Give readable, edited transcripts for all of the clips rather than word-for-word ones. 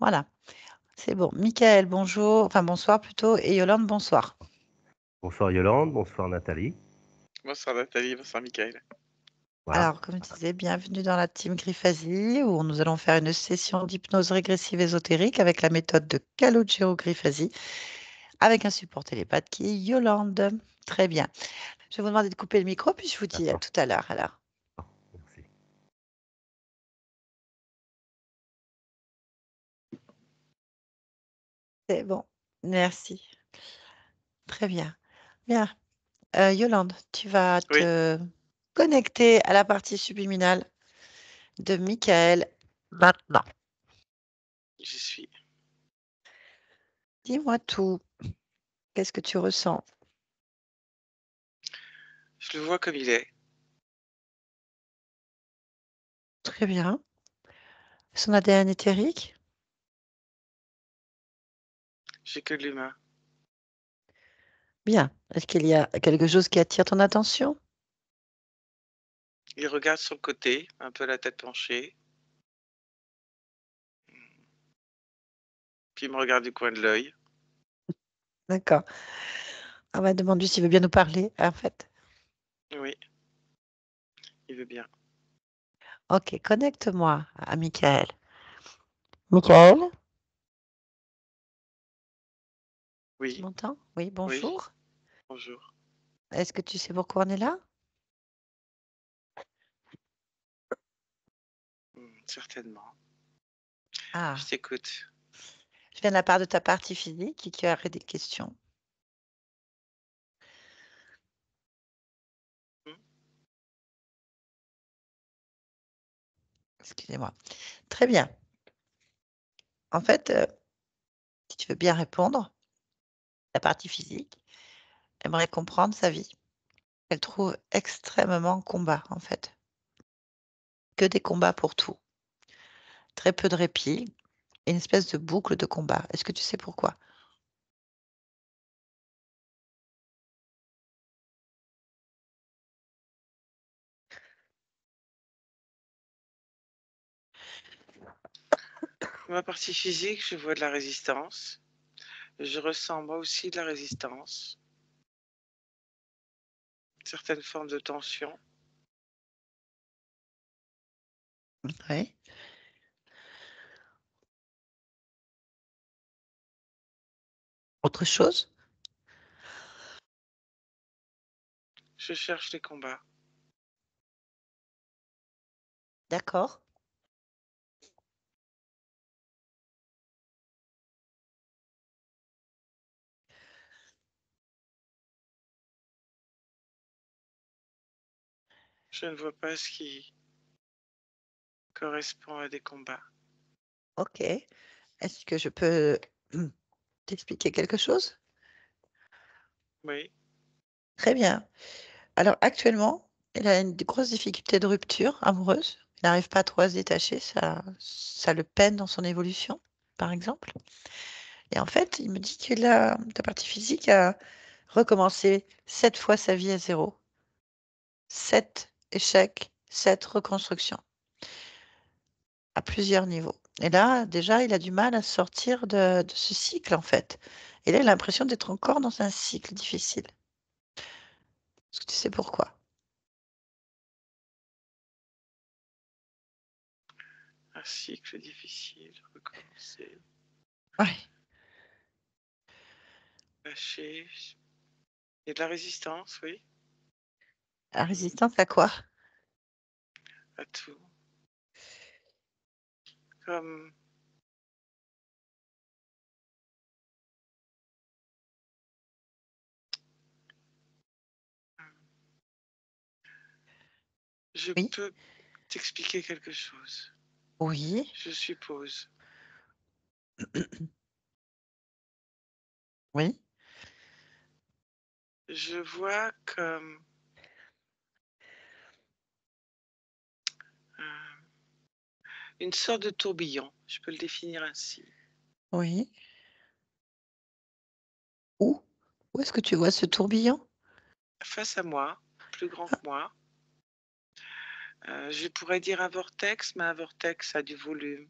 Voilà, c'est bon. Michael, bonjour, enfin bonsoir plutôt, et Yolande, bonsoir. Bonsoir Yolande, bonsoir Nathalie. Bonsoir Nathalie, bonsoir Michael. Voilà. Alors, comme je disais, bienvenue dans la team Griffasie, où nous allons faire une session d'hypnose régressive ésotérique avec la méthode de Calogero Griffasie, avec un support télépathe qui est Yolande. Très bien. Je vais vous demander de couper le micro, puis je vous dis à D'accord. tout à l'heure. Alors, Merci. c'est bon. Merci. Très bien. Bien. Yolande, tu vas Oui, te connecter à la partie subliminale de Michael maintenant. j'y suis. Dis-moi tout. Qu'est-ce que tu ressens? Je le vois comme il est. Très bien. Son ADN éthérique? J'ai que de l'humain. Bien. Est-ce qu'il y a quelque chose qui attire ton attention? Il regarde sur le côté, un peu la tête penchée, puis il me regarde du coin de l'œil. D'accord. On va demander s'il veut bien nous parler, en fait. Oui, il veut bien. Ok, connecte-moi à Michael. Michael, tu Oui, m'entends? Oui, oui, bonjour. bonjour. Est-ce que tu sais pourquoi on est là? Certainement. Ah, Je t'écoute. je viens de la part de ta partie physique qui aurait des questions. Hmm. Excusez-moi. Très bien. En fait, si tu veux bien répondre, la partie physique aimerait comprendre sa vie. Elle trouve extrêmement combat, en fait. Que des combats pour tout. Très peu de répit et une espèce de boucle de combat. Est-ce que tu sais pourquoi? Ma partie physique, je vois de la résistance. Je ressens moi aussi de la résistance. Certaines formes de tension. Oui. Autre chose? Je cherche les combats. D'accord. Je ne vois pas ce qui correspond à des combats. Ok. Est-ce que je peux t'expliquer quelque chose? Oui, Très bien. Alors actuellement, elle a une grosse difficulté de rupture amoureuse. Il n'arrive pas trop à se détacher. Ça le peine dans son évolution, par exemple. Et en fait, il me dit que ta partie physique a recommencé 7 fois sa vie à zéro. 7 échecs, 7 reconstructions, à plusieurs niveaux. Et là, déjà, il a du mal à sortir de ce cycle, en fait. Et là, il a l'impression d'être encore dans un cycle difficile. Est-ce que tu sais pourquoi? un cycle difficile, recommencer, Oui. lâcher. Il y a de la résistance, oui, La résistance à quoi? à tout. Comme je Oui. peux t'expliquer quelque chose. Oui. Je suppose. Oui. Je vois comme euh, une sorte de tourbillon. Je peux le définir ainsi. Oui. Où? Où est-ce que tu vois ce tourbillon? Face à moi, plus grand que moi, je pourrais dire un vortex, mais un vortex a du volume.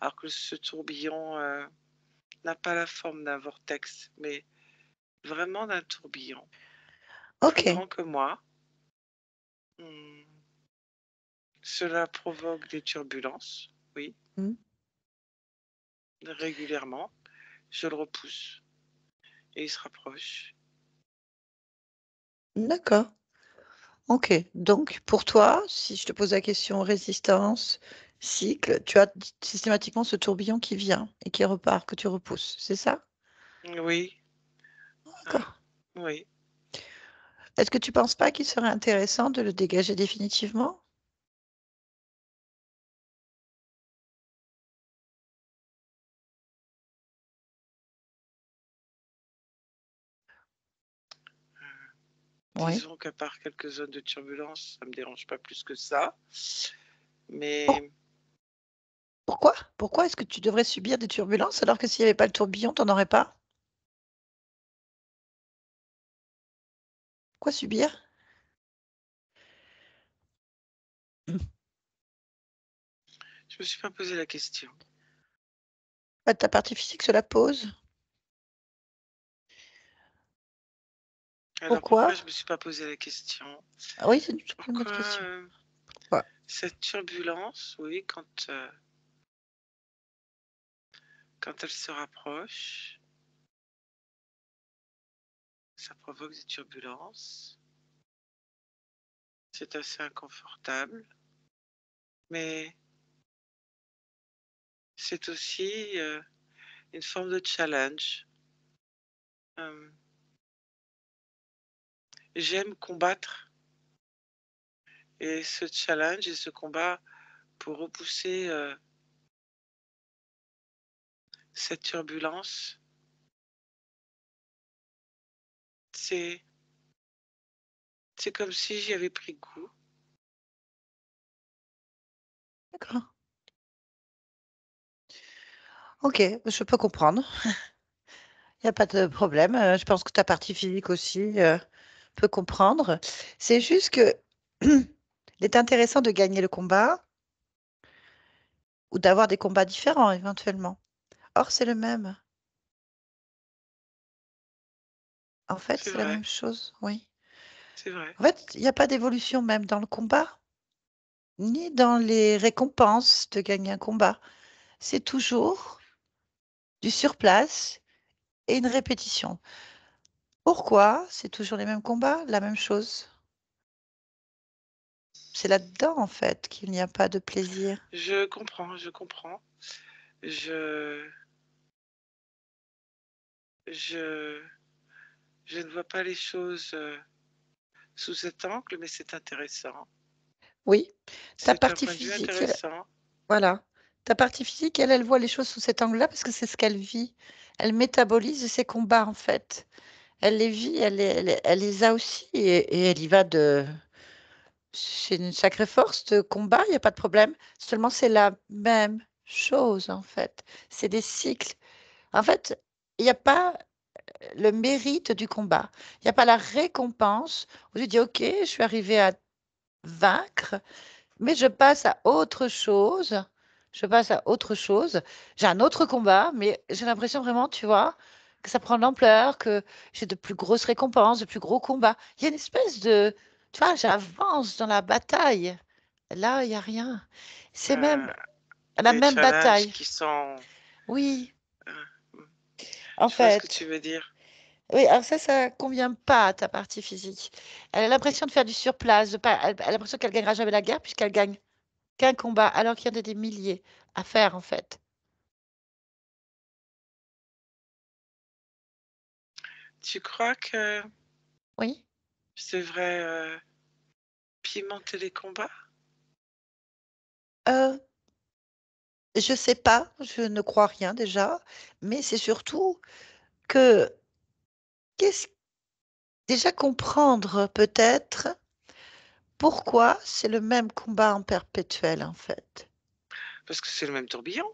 alors que ce tourbillon n'a pas la forme d'un vortex, mais vraiment d'un tourbillon. Plus Ok. grand que moi. Cela provoque des turbulences, oui, Hmm. régulièrement. Je le repousse et il se rapproche. D'accord. Ok. Donc, pour toi, si je te pose la question résistance, cycle, tu as systématiquement ce tourbillon qui vient et qui repart, que tu repousses. C'est ça? Oui, hein, D'accord. oui. Est-ce que tu penses pas qu'il serait intéressant de le dégager définitivement? Oui. Disons qu'à part quelques zones de turbulence, ça me dérange pas plus que ça. Pour- Mais Pourquoi? Pourquoi est-ce que tu devrais subir des turbulences alors que s'il n'y avait pas le tourbillon, tu n'en aurais pas? Quoi subir? je me suis pas posé la question. Bah, ta partie physique se la pose. Alors Pourquoi? pourquoi je me suis pas posé la question? Ah oui, c'est une bonne Pourquoi question. Pourquoi? cette turbulence, oui, quand elle se rapproche, ça provoque des turbulences. C'est assez inconfortable, mais c'est aussi une forme de challenge. J'aime combattre et ce challenge et ce combat pour repousser cette turbulence, c'est comme si j'y avais pris goût. D'accord. Ok, je peux comprendre. Il n'y a pas de problème. Je pense que ta partie physique aussi peut comprendre. C'est juste que il est intéressant de gagner le combat ou d'avoir des combats différents éventuellement. Or, c'est le même. En fait, C'est c'est la vrai, même chose, oui. c'est vrai. En fait, il n'y a pas d'évolution même dans le combat, ni dans les récompenses de gagner un combat. C'est toujours du surplace et une répétition. Pourquoi c'est toujours les mêmes combats, la même chose? C'est là-dedans, en fait, qu'il n'y a pas de plaisir. Je comprends, je comprends. Je je je ne vois pas les choses sous cet angle, mais c'est intéressant. Oui, ta C'est un partie point de vue physique, intéressant. voilà. Ta partie physique, elle voit les choses sous cet angle-là parce que c'est ce qu'elle vit. Elle métabolise ses combats, en fait. Elle les vit, elle les a aussi et elle y va de c'est une sacrée force de combat, il y a pas de problème. Seulement, c'est la même chose, en fait. C'est des cycles. En fait, il y a pas le mérite du combat. Il y a pas la récompense où tu dis: «OK, je suis arrivé à vaincre, mais je passe à autre chose. Je passe à autre chose. J'ai un autre combat, mais j'ai l'impression vraiment, tu vois, que ça prend de l'ampleur, que j'ai de plus grosses récompenses, de plus gros combats. Il y a une espèce de, tu vois, j'avance dans la bataille. Là, il y a rien. C'est même Euh, la des même challenges bataille. qui sont... Oui, euh, en je vois ce que fait. tu veux dire. Oui, alors ça convient pas à ta partie physique. Elle a l'impression de faire du surplace, de pas, elle a l'impression qu'elle gagnera jamais la guerre puisqu'elle gagne qu'un combat, alors qu'il y en a des milliers à faire, en fait. Tu crois que Oui. je devrais pimenter les combats? Euh, je sais pas, je ne crois rien déjà, mais c'est surtout que qu'est-ce déjà comprendre peut-être pourquoi c'est le même combat en perpétuel, en fait. Parce que c'est le même tourbillon.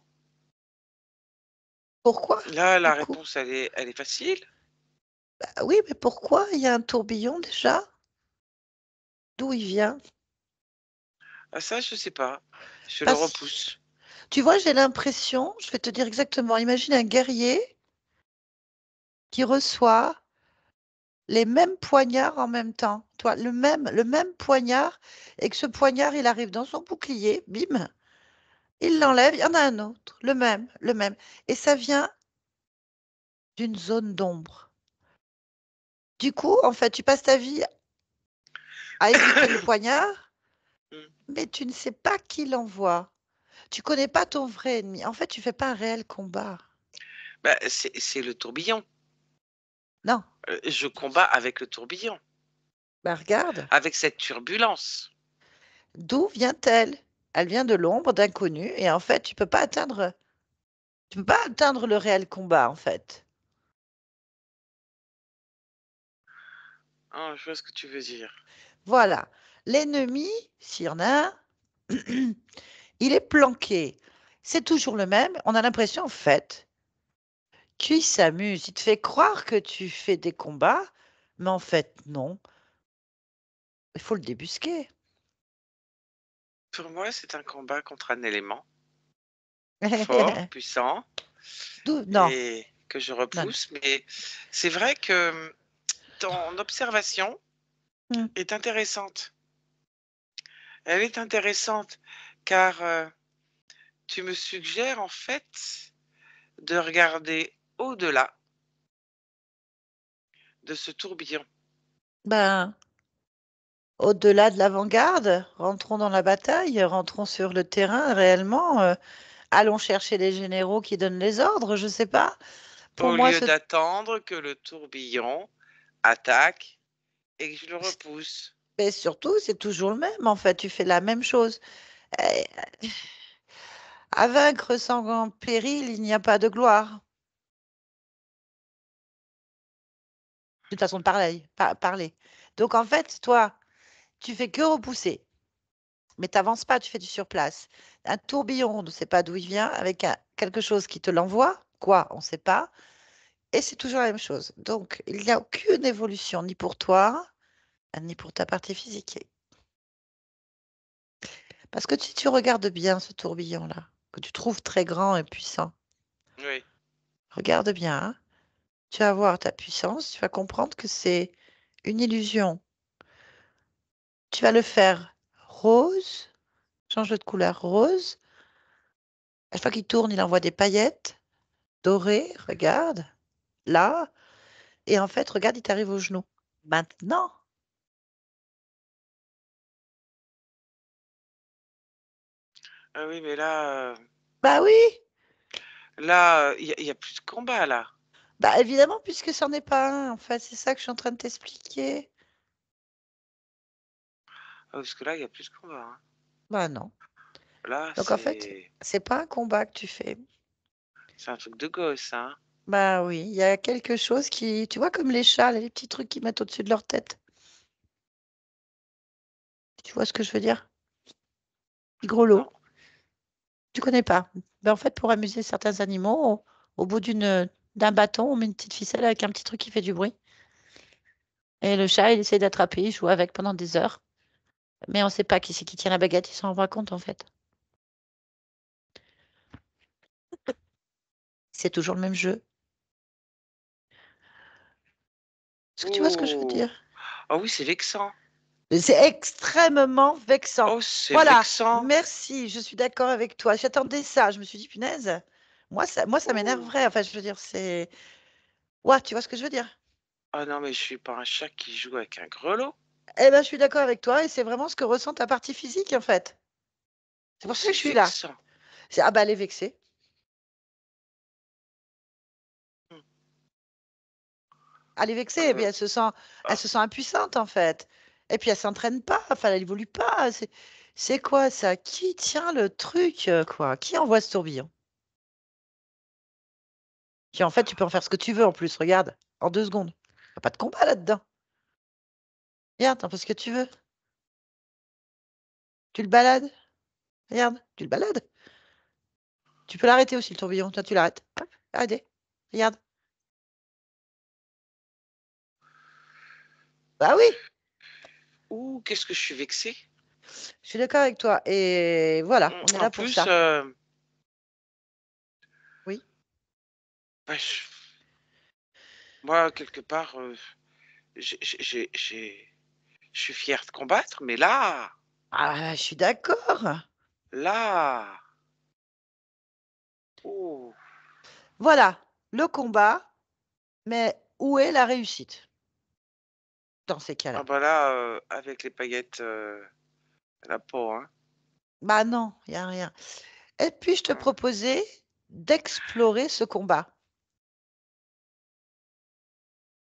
Pourquoi, Là, du la coup? réponse, elle est facile. Bah oui, mais pourquoi il y a un tourbillon déjà? D'où il vient? Ah ça, je sais pas. Je le Parce repousse. Tu vois, j'ai l'impression, je vais te dire exactement, imagine un guerrier qui reçoit les mêmes poignards en même temps. Toi, le même poignard, et que ce poignard, il arrive dans son bouclier, bim, il l'enlève, il y en a un autre, le même, le même. Et ça vient d'une zone d'ombre. Du coup, en fait, tu passes ta vie à éviter le poignard, Mm. mais tu ne sais pas qui l'envoie. Tu connais pas ton vrai ennemi. En fait, tu fais pas un réel combat. Bah, c'est le tourbillon. Non, Je combats avec le tourbillon, bah regarde, avec cette turbulence. d'où vient-elle? Elle vient de l'ombre, d'inconnu, et en fait, tu peux pas atteindre le réel combat, en fait. Ah, je vois ce que tu veux dire. Voilà. L'ennemi, s'il y en a un, il est planqué. C'est toujours le même. On a l'impression, en fait, qu'il s'amuse. Il te fait croire que tu fais des combats, mais en fait, non. Il faut le débusquer. Pour moi, c'est un combat contre un élément fort, puissant, Non, et que je non, non. repousse. Mais c'est vrai que ton observation Hmm. est intéressante. Elle est intéressante car tu me suggères en fait de regarder au-delà de ce tourbillon. Ben, au-delà de l'avant-garde, rentrons dans la bataille, rentrons sur le terrain réellement. Allons chercher les généraux qui donnent les ordres, je sais pas. Pour Au moi, lieu d'attendre que le tourbillon attaque et que je le repousse. mais surtout, c'est toujours le même. En fait, tu fais la même chose. Eh, À vaincre sans péril, il n'y a pas de gloire. Une façon de parler. Donc, en fait, toi, tu fais que repousser. Mais tu n'avances pas, tu fais du surplace. Un tourbillon, on ne sait pas d'où il vient, avec quelque chose qui te l'envoie. Quoi, on ne sait pas. Et c'est toujours la même chose. Donc, il n'y a aucune évolution, ni pour toi, ni pour ta partie physique. Parce que si tu regardes bien ce tourbillon-là, que tu trouves très grand et puissant, Oui. regarde bien, hein, tu vas voir ta puissance, tu vas comprendre que c'est une illusion. Tu vas le faire rose, change de couleur rose. À chaque fois qu'il tourne, il envoie des paillettes dorées, regarde, là. Et en fait, regarde, il t'arrive au genou. Maintenant, Ah oui, mais là, bah oui, il y a plus de combat là. bah évidemment, puisque c'en est pas un. En fait, c'est ça que je suis en train de t'expliquer. Ah, parce que là, il y a plus de combat, hein. Bah non. Là, Donc en fait, c'est pas un combat que tu fais. c'est un truc de gosse, hein. Bah oui, il y a quelque chose qui, tu vois, comme les chats, là, les petits trucs qu'ils mettent au-dessus de leur tête. Tu vois ce que je veux dire? Petit gros Non. lot. Tu connais pas. Ben, en fait, pour amuser certains animaux, au bout d'un bâton, on met une petite ficelle avec un petit truc qui fait du bruit. Et le chat, il essaie d'attraper, il joue avec pendant des heures. Mais on ne sait pas qui c'est qui tient la baguette, il s'en rend pas compte en fait. C'est toujours le même jeu. Est-ce que tu vois ce que je veux Oh. dire? Ah oui, c'est vexant. Mais c'est extrêmement vexant. Oh, c'est Voilà, vexant. merci, je suis d'accord avec toi. J'attendais ça, je me suis dit, punaise, moi ça Oh. m'énerverait. Enfin, je veux dire, c'est. Ouais, tu vois ce que je veux dire? Ah non, mais je suis pas un chat qui joue avec un grelot. Eh ben, je suis d'accord avec toi et c'est vraiment ce que ressent ta partie physique en fait. C'est Oh, pour ça que c'est je suis là. vexant. Ah bah, elle est vexée. Hmm. Elle est vexée et puis Euh, elle ah, se sent impuissante en fait. Et puis elle s'entraîne pas, enfin elle évolue pas. C'est quoi ça? Qui tient le truc, quoi? Qui envoie ce tourbillon? Qui en fait tu peux en faire ce que tu veux en plus, regarde, en 2 secondes. Y a pas de combat là-dedans. Regarde, t'en fais ce que tu veux. Tu le balades, regarde, tu le balades. Tu peux l'arrêter aussi le tourbillon, toi tu l'arrêtes. Hop, arrêtez. Regarde. Bah oui, ouh, qu'est-ce que je suis vexée. je suis d'accord avec toi. Et voilà, on est En là pour plus, ça. Bah, moi, quelque part, je suis fier de combattre, mais là, Ah, je suis d'accord. là, oh, Voilà, le combat, mais où est la réussite dans ces ah cas-là? bah là, avec les paillettes, la peau, hein. Bah non, il y a rien. Et puis je te Mmh. proposais d'explorer ce combat.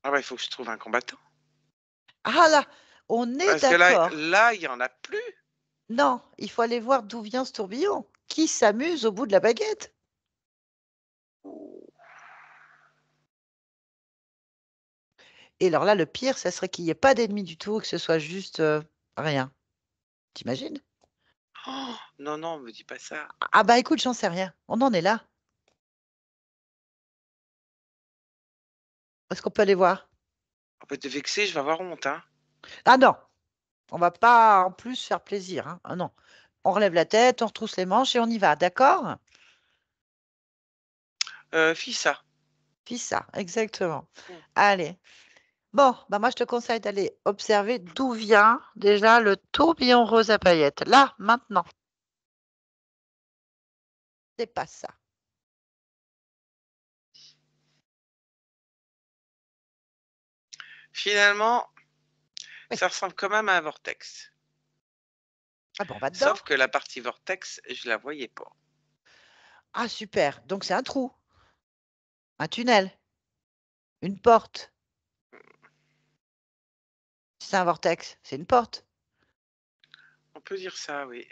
Ah bah, il faut que je trouve un combattant. Ah là, on est Parce que là d'accord. là, il y en a plus. Non, il faut aller voir d'où vient ce tourbillon. Qui s'amuse au bout de la baguette? Et alors là, le pire, ça serait qu'il y ait pas d'ennemi du tout, que ce soit juste, rien. Tu imagines? Oh, non, non, me dis pas ça. Ah bah écoute, j'en sais rien. On en est là. Est-ce qu'on peut aller voir? On va te vexer, je vais avoir honte, hein. Ah non, on va pas en plus faire plaisir, hein. Ah non. On relève la tête, on retrousse les manches et on y va, d'accord? Fissa. Fissa, exactement. Mmh. Allez. Bon, bah moi je te conseille d'aller observer d'où vient déjà le tourbillon rose à paillettes. Là, maintenant. C'est pas ça. Finalement, Oui. ça ressemble quand même à un vortex. Ah bon, on va dedans? Sauf que la partie vortex, je la voyais pas. Ah super, donc c'est un trou, un tunnel, une porte. C'est un vortex, c'est une porte. On peut dire ça, oui.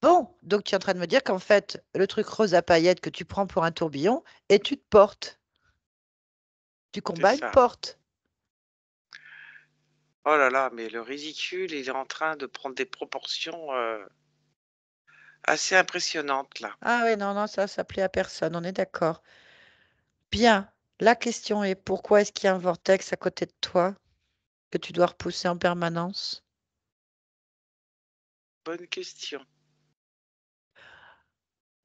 Bon, donc tu es en train de me dire qu'en fait, le truc rose à paillettes que tu prends pour un tourbillon est une porte. Tu C'est combats une ça. porte. Oh là là, mais le ridicule, il est en train de prendre des proportions, assez impressionnantes là. Ah oui, non, non, ça plaît à personne, on est d'accord. Bien, la question est pourquoi est-ce qu'il y a un vortex à côté de toi que tu dois repousser en permanence? Bonne question.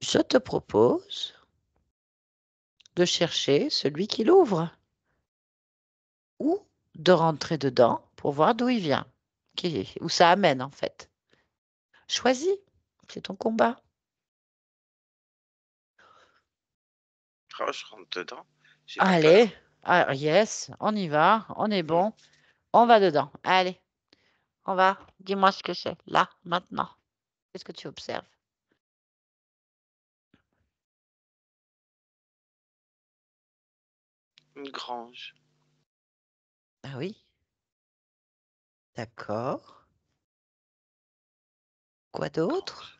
Je te propose de chercher celui qui l'ouvre ou de rentrer dedans pour voir d'où il vient, où ça amène en fait. Choisis, c'est ton combat. Oh, je rentre dedans, j'ai pas Allez, peur. ah, yes, on y va, on est Mmh. bon, on va dedans. Allez, on va. Dis-moi ce que c'est, là, maintenant. Qu'est-ce que tu observes? Une grange. Ah oui, d'accord. Quoi d'autre? Grange.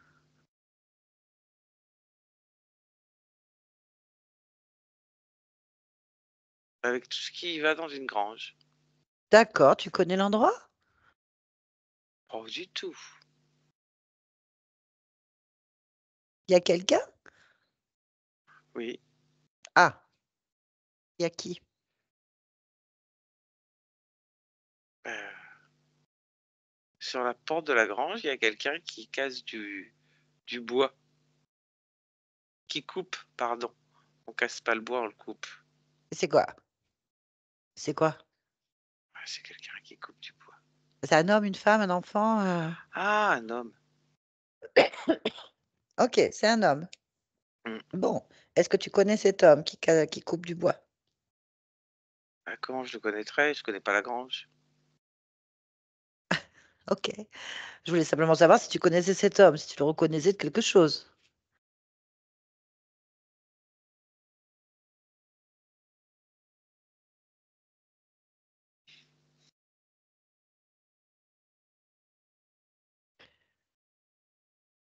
Avec tout ce qui va dans une grange. D'accord, tu connais l'endroit? Pas du tout. Il y a quelqu'un? Oui, Ah, il y a qui? heu, sur la porte de la grange, il y a quelqu'un qui casse du bois. Qui coupe, pardon. On casse pas le bois, on le coupe. C'est quoi? C'est quoi? Ah, c'est quelqu'un qui coupe du bois. C'est un homme, une femme, un enfant, Ah, un homme. OK, c'est un homme. Mmh. Bon, est-ce que tu connais cet homme qui coupe du bois? Bah, comment je le connaîtrais? Je connais pas la grange. OK. Je voulais simplement savoir si tu connaissais cet homme, si tu le reconnaissais de quelque chose.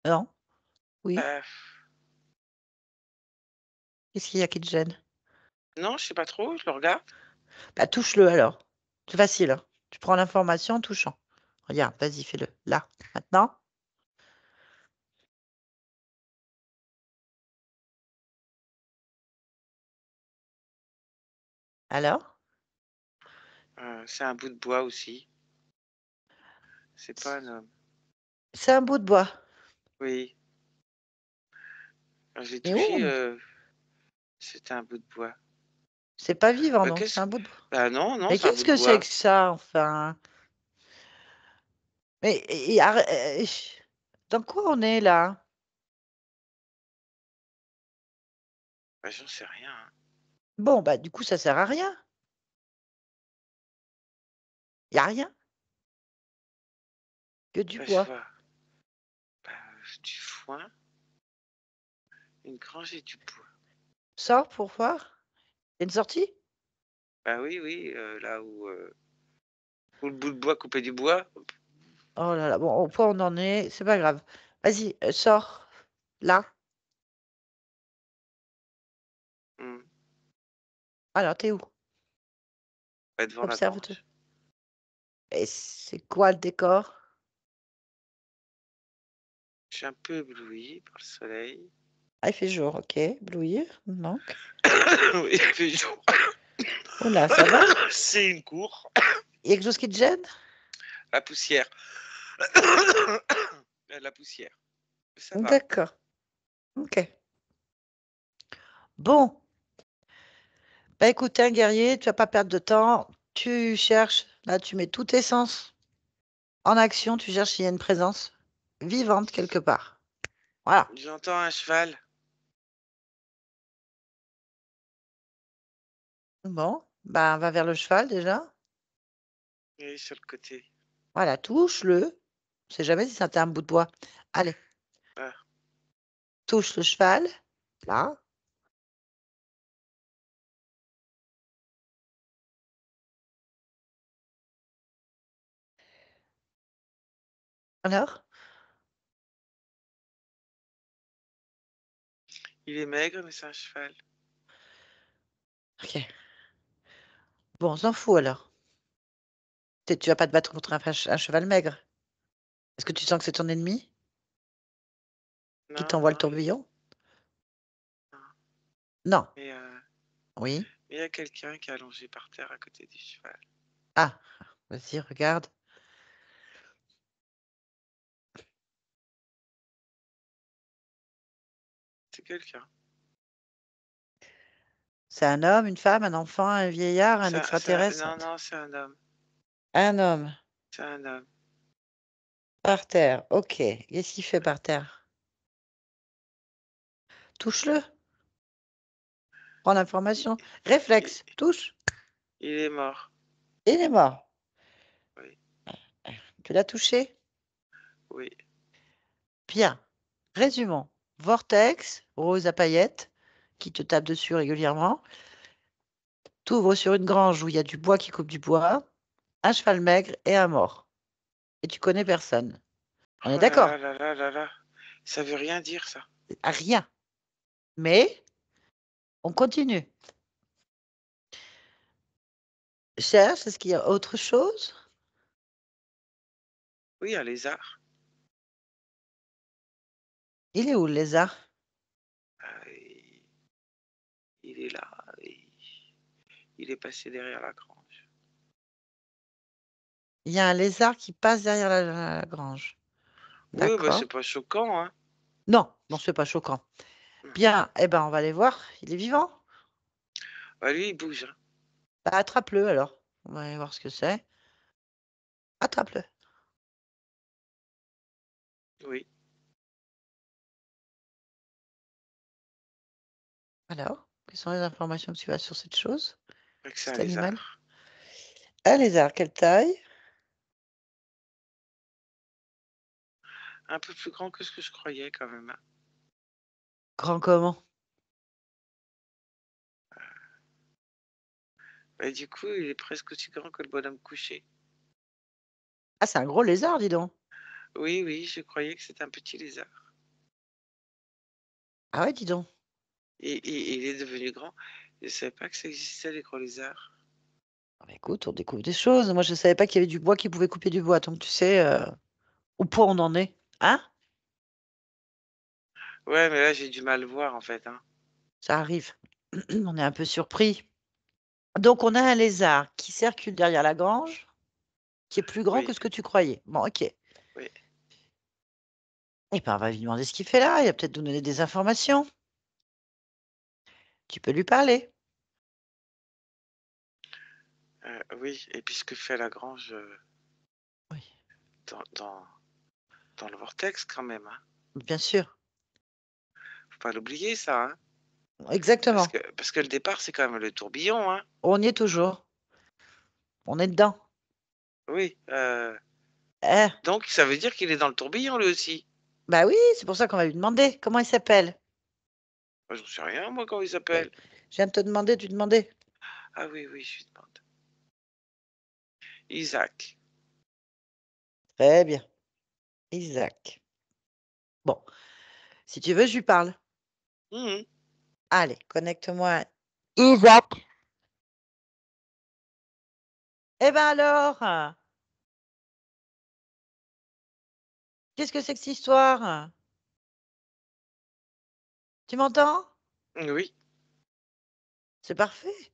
Non? Oui? Heu, Qu'est-ce qu'il y a qui te gêne? non, je sais pas trop, je le regarde. Bah, touche-le alors. C'est facile, hein. Tu prends l'information en touchant. Regarde, vas-y, fais-le. Là, maintenant. Alors? C'est un bout de bois aussi. C'est pas un homme. C'est un bout de bois. Oui. J'ai Mais où? touché, C'était un bout de bois. C'est pas vivant, Bah, donc qu'est-ce c'est un bout de... Bah non, non, Mais c'est un qu'est-ce bout de que c'est bois. que ça, enfin? Mais dans quoi on est là? Bah, j'en sais rien. Hein. Bon, bah du coup, ça sert à rien. Il y a rien que du Bah, je bois. vois bah, du foin, une grange et du bois. Sors pour voir. Il y a une sortie? Bah oui, oui, là où le bout de bois coupé du bois. Oh là là, bon, au point où on en est, c'est pas grave. Vas-y, sors. Là. Hmm. Alors, t'es où? Bah, devant la Observe-te. grange. Et c'est quoi le décor? Je suis un peu ébloui par le soleil. Ah, il fait jour, ok. Blouir, manque. Oui, il fait jour. Oh là, ça va? C'est une cour. Il y a quelque chose qui te gêne? La poussière. La poussière. Ça va. D'accord. Ok. Bon. Bah écoute, un guerrier, tu vas pas perdre de temps. Tu cherches, là, tu mets tous tes sens en action. Tu cherches s'il y a une présence vivante quelque part. Voilà. J'entends un cheval. Bon, bah va vers le cheval déjà. Oui, sur le côté. Voilà, touche-le. On sait jamais si c'est un bout de bois. Allez, Ah. touche le cheval. Là. Alors? Il est maigre, mais c'est un cheval. Ok. Bon, on s'en fout alors. Tu vas pas te battre contre un cheval maigre. Est-ce que tu sens que c'est ton ennemi qui Non, t'envoie le non, tourbillon? non. Non. Mais Oui. il y a quelqu'un qui est allongé par terre à côté du cheval. Ah, vas-y, regarde. C'est quelqu'un. C'est un homme, une femme, un enfant, un vieillard, un extraterrestre? Non, non, c'est un homme. Un homme. C'est un homme. Par terre. Ok. Qu'est-ce qu'il fait par terre? Touche-le. Prends l'information. Il, Réflexe. Touche. il est mort. Il est mort. Oui, Tu l'as touché? oui. Bien. Résumons. Vortex, rose à paillettes, qui te tape dessus régulièrement. T'ouvres sur une grange où il y a du bois qui coupe du bois, un cheval maigre et un mort. Et tu connais personne. On est Oh là là d'accord? là là là là. Ça veut rien dire, ça. Rien. Mais on continue. Cherche, est-ce qu'il y a autre chose? Oui, un lézard. Il est où le lézard? Ah, il est là. Il est passé derrière la grange. Il y a un lézard qui passe derrière la grange. Oui, bah c'est D'accord. pas choquant, hein. Non, non, c'est pas choquant. Bien, eh ben on va aller voir. Il est vivant? Bah lui, il bouge, hein. Bah, attrape-le alors. On va aller voir ce que c'est. Attrape-le. Oui, Alors, quelles sont les informations que tu as sur cette chose, c'est que c'est un cet animal? lézard. Un lézard, quelle taille? Un peu plus grand que ce que je croyais, quand même. Hein. Grand comment? Bah, du coup, il est presque aussi grand que le bonhomme couché. Ah, c'est un gros lézard, dis donc. Oui, oui, je croyais que c'était un petit lézard. Ah ouais, dis donc. Et il est devenu grand. Je ne savais pas que ça existait, les gros lézards. Ah bah, écoute, on découvre des choses. Moi, je ne savais pas qu'il y avait du bois qui pouvait couper du bois. Donc, tu sais au point où on en est. Hein? Ouais, mais là, j'ai du mal à voir, en fait. Hein. Ça arrive. On est un peu surpris. Donc, on a un lézard qui circule derrière la grange, qui est plus grand Oui, que ce que tu croyais. Bon, ok. oui. Eh ben, on va lui demander ce qu'il fait là. Il va peut-être nous donner des informations. Tu peux lui parler. Oui, et puis ce que fait la grange Oui, dans le vortex quand même. Hein. bien sûr. Faut pas l'oublier ça. Hein. Exactement. Parce que le départ, c'est quand même le tourbillon. Hein. On y est toujours. On est dedans. Oui. Eh, Donc ça veut dire qu'il est dans le tourbillon lui aussi. bah oui, c'est pour ça qu'on va lui demander. Comment il s'appelle? Moi, je ne sais rien, moi, comment il Ben, s'appelle. je viens de te demander, tu demandais. Ah oui, oui, je lui demande. Isaac. Très bien. Isaac. Bon, si tu veux, je lui parle. Mhm. Allez, connecte-moi. Isaac. Eh ben alors, qu'est-ce que c'est que cette histoire? Tu m'entends? Oui. C'est parfait.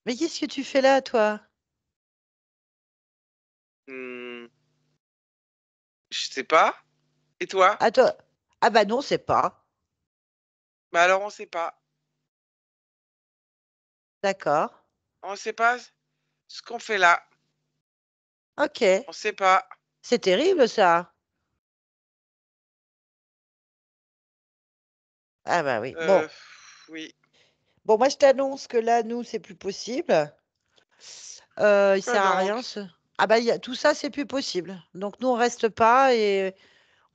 Mais qu'est-ce que tu fais là, toi? Hmm, je sais pas. Et toi? Ah, toi? Ah bah non, c'est pas. Bah alors on sait pas. D'accord. On sait pas ce qu'on fait là. Ok. On sait pas. C'est terrible, ça. Ah bah oui. Bon. Oui. Bon, moi, je t'annonce que là, nous, c'est plus possible. Il Quoi sert à rien. donc? Ah bah, tout ça, c'est plus possible. Donc, nous, on reste pas et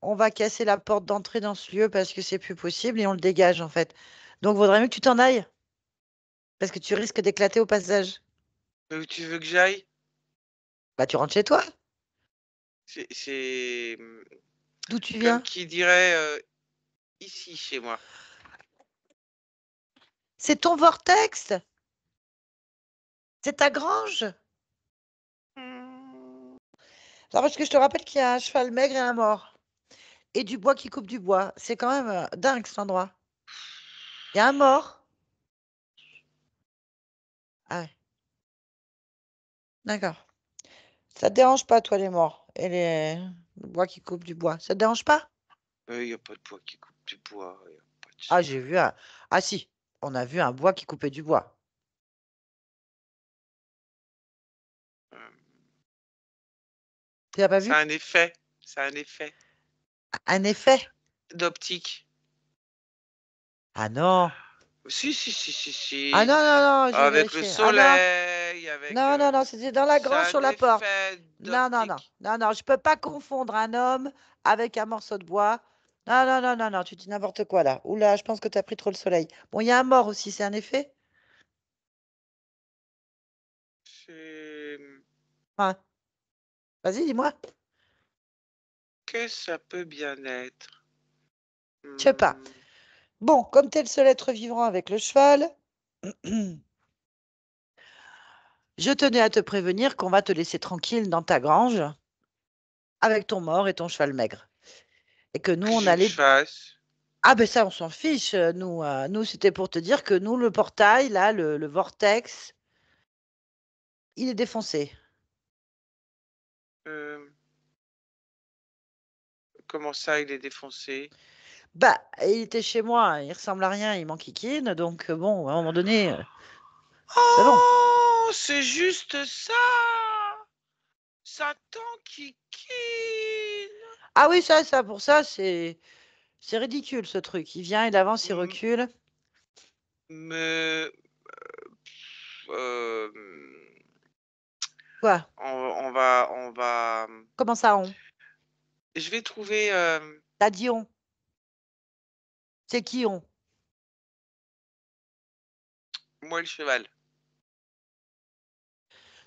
on va casser la porte d'entrée dans ce lieu parce que c'est plus possible et on le dégage, en fait. Donc, vaudrait mieux que tu t'en ailles parce que tu risques d'éclater au passage. Mais où tu veux que j'aille? Bah, tu rentres chez toi. C'est D'où tu comme viens? qui dirait ici chez moi. C'est ton vortex? C'est ta grange? Hmm, Alors, parce que je te rappelle qu'il y a un cheval maigre et un mort. Et du bois qui coupe du bois. C'est quand même dingue, cet endroit. Il y a un mort. Ah ouais, d'accord. Ça te dérange pas, toi, les morts et le bois qui coupe du bois. Ça te dérange pas? il n'y a pas de bois qui coupe du bois. Y a pas de Ah, souci. j'ai vu un. Ah si, on a vu un bois qui coupait du bois. Euh, Tu l'as pas ça vu? a un effet. Ça a un effet Un effet? d'optique. Ah non. Si, si, si, si, Ah si. non, non, non, j'ai Avec le vérifié. Ah non, soleil, avec... non, non, non, c'était dans la ça grange a sur un la porte. effet Non, non, non, d'optique. non, non, je peux pas confondre un homme avec un morceau de bois. Non, non, non, non, non, tu dis n'importe quoi là. Oula, je pense que tu as pris trop le soleil. Bon, il y a un mort aussi, c'est un effet? C'est... Ah, vas-y, dis-moi. Que ça peut bien être. Je sais pas. Hmm, Bon, comme tu es le seul être vivant avec le cheval, je tenais à te prévenir qu'on va te laisser tranquille dans ta grange avec ton mort et ton cheval maigre. Et que nous, que on je allait. fasse. Ah ben ça, on s'en fiche. Nous, c'était pour te dire que nous, le portail, là, le vortex, il est défoncé. Euh, comment ça, il est défoncé? Bah, il était chez moi, il ressemble à rien, il m'enquiquine, donc bon, à un moment donné, c'est bon. Oh, c'est juste ça. Ça t'enquiquine. Ah oui, pour ça, c'est ridicule ce truc. Il vient, il avance, il M- recule. Me... euh, Quoi? on va... Comment ça, on? Je vais trouver... T'as dit on. C'est qui on? moi, le cheval.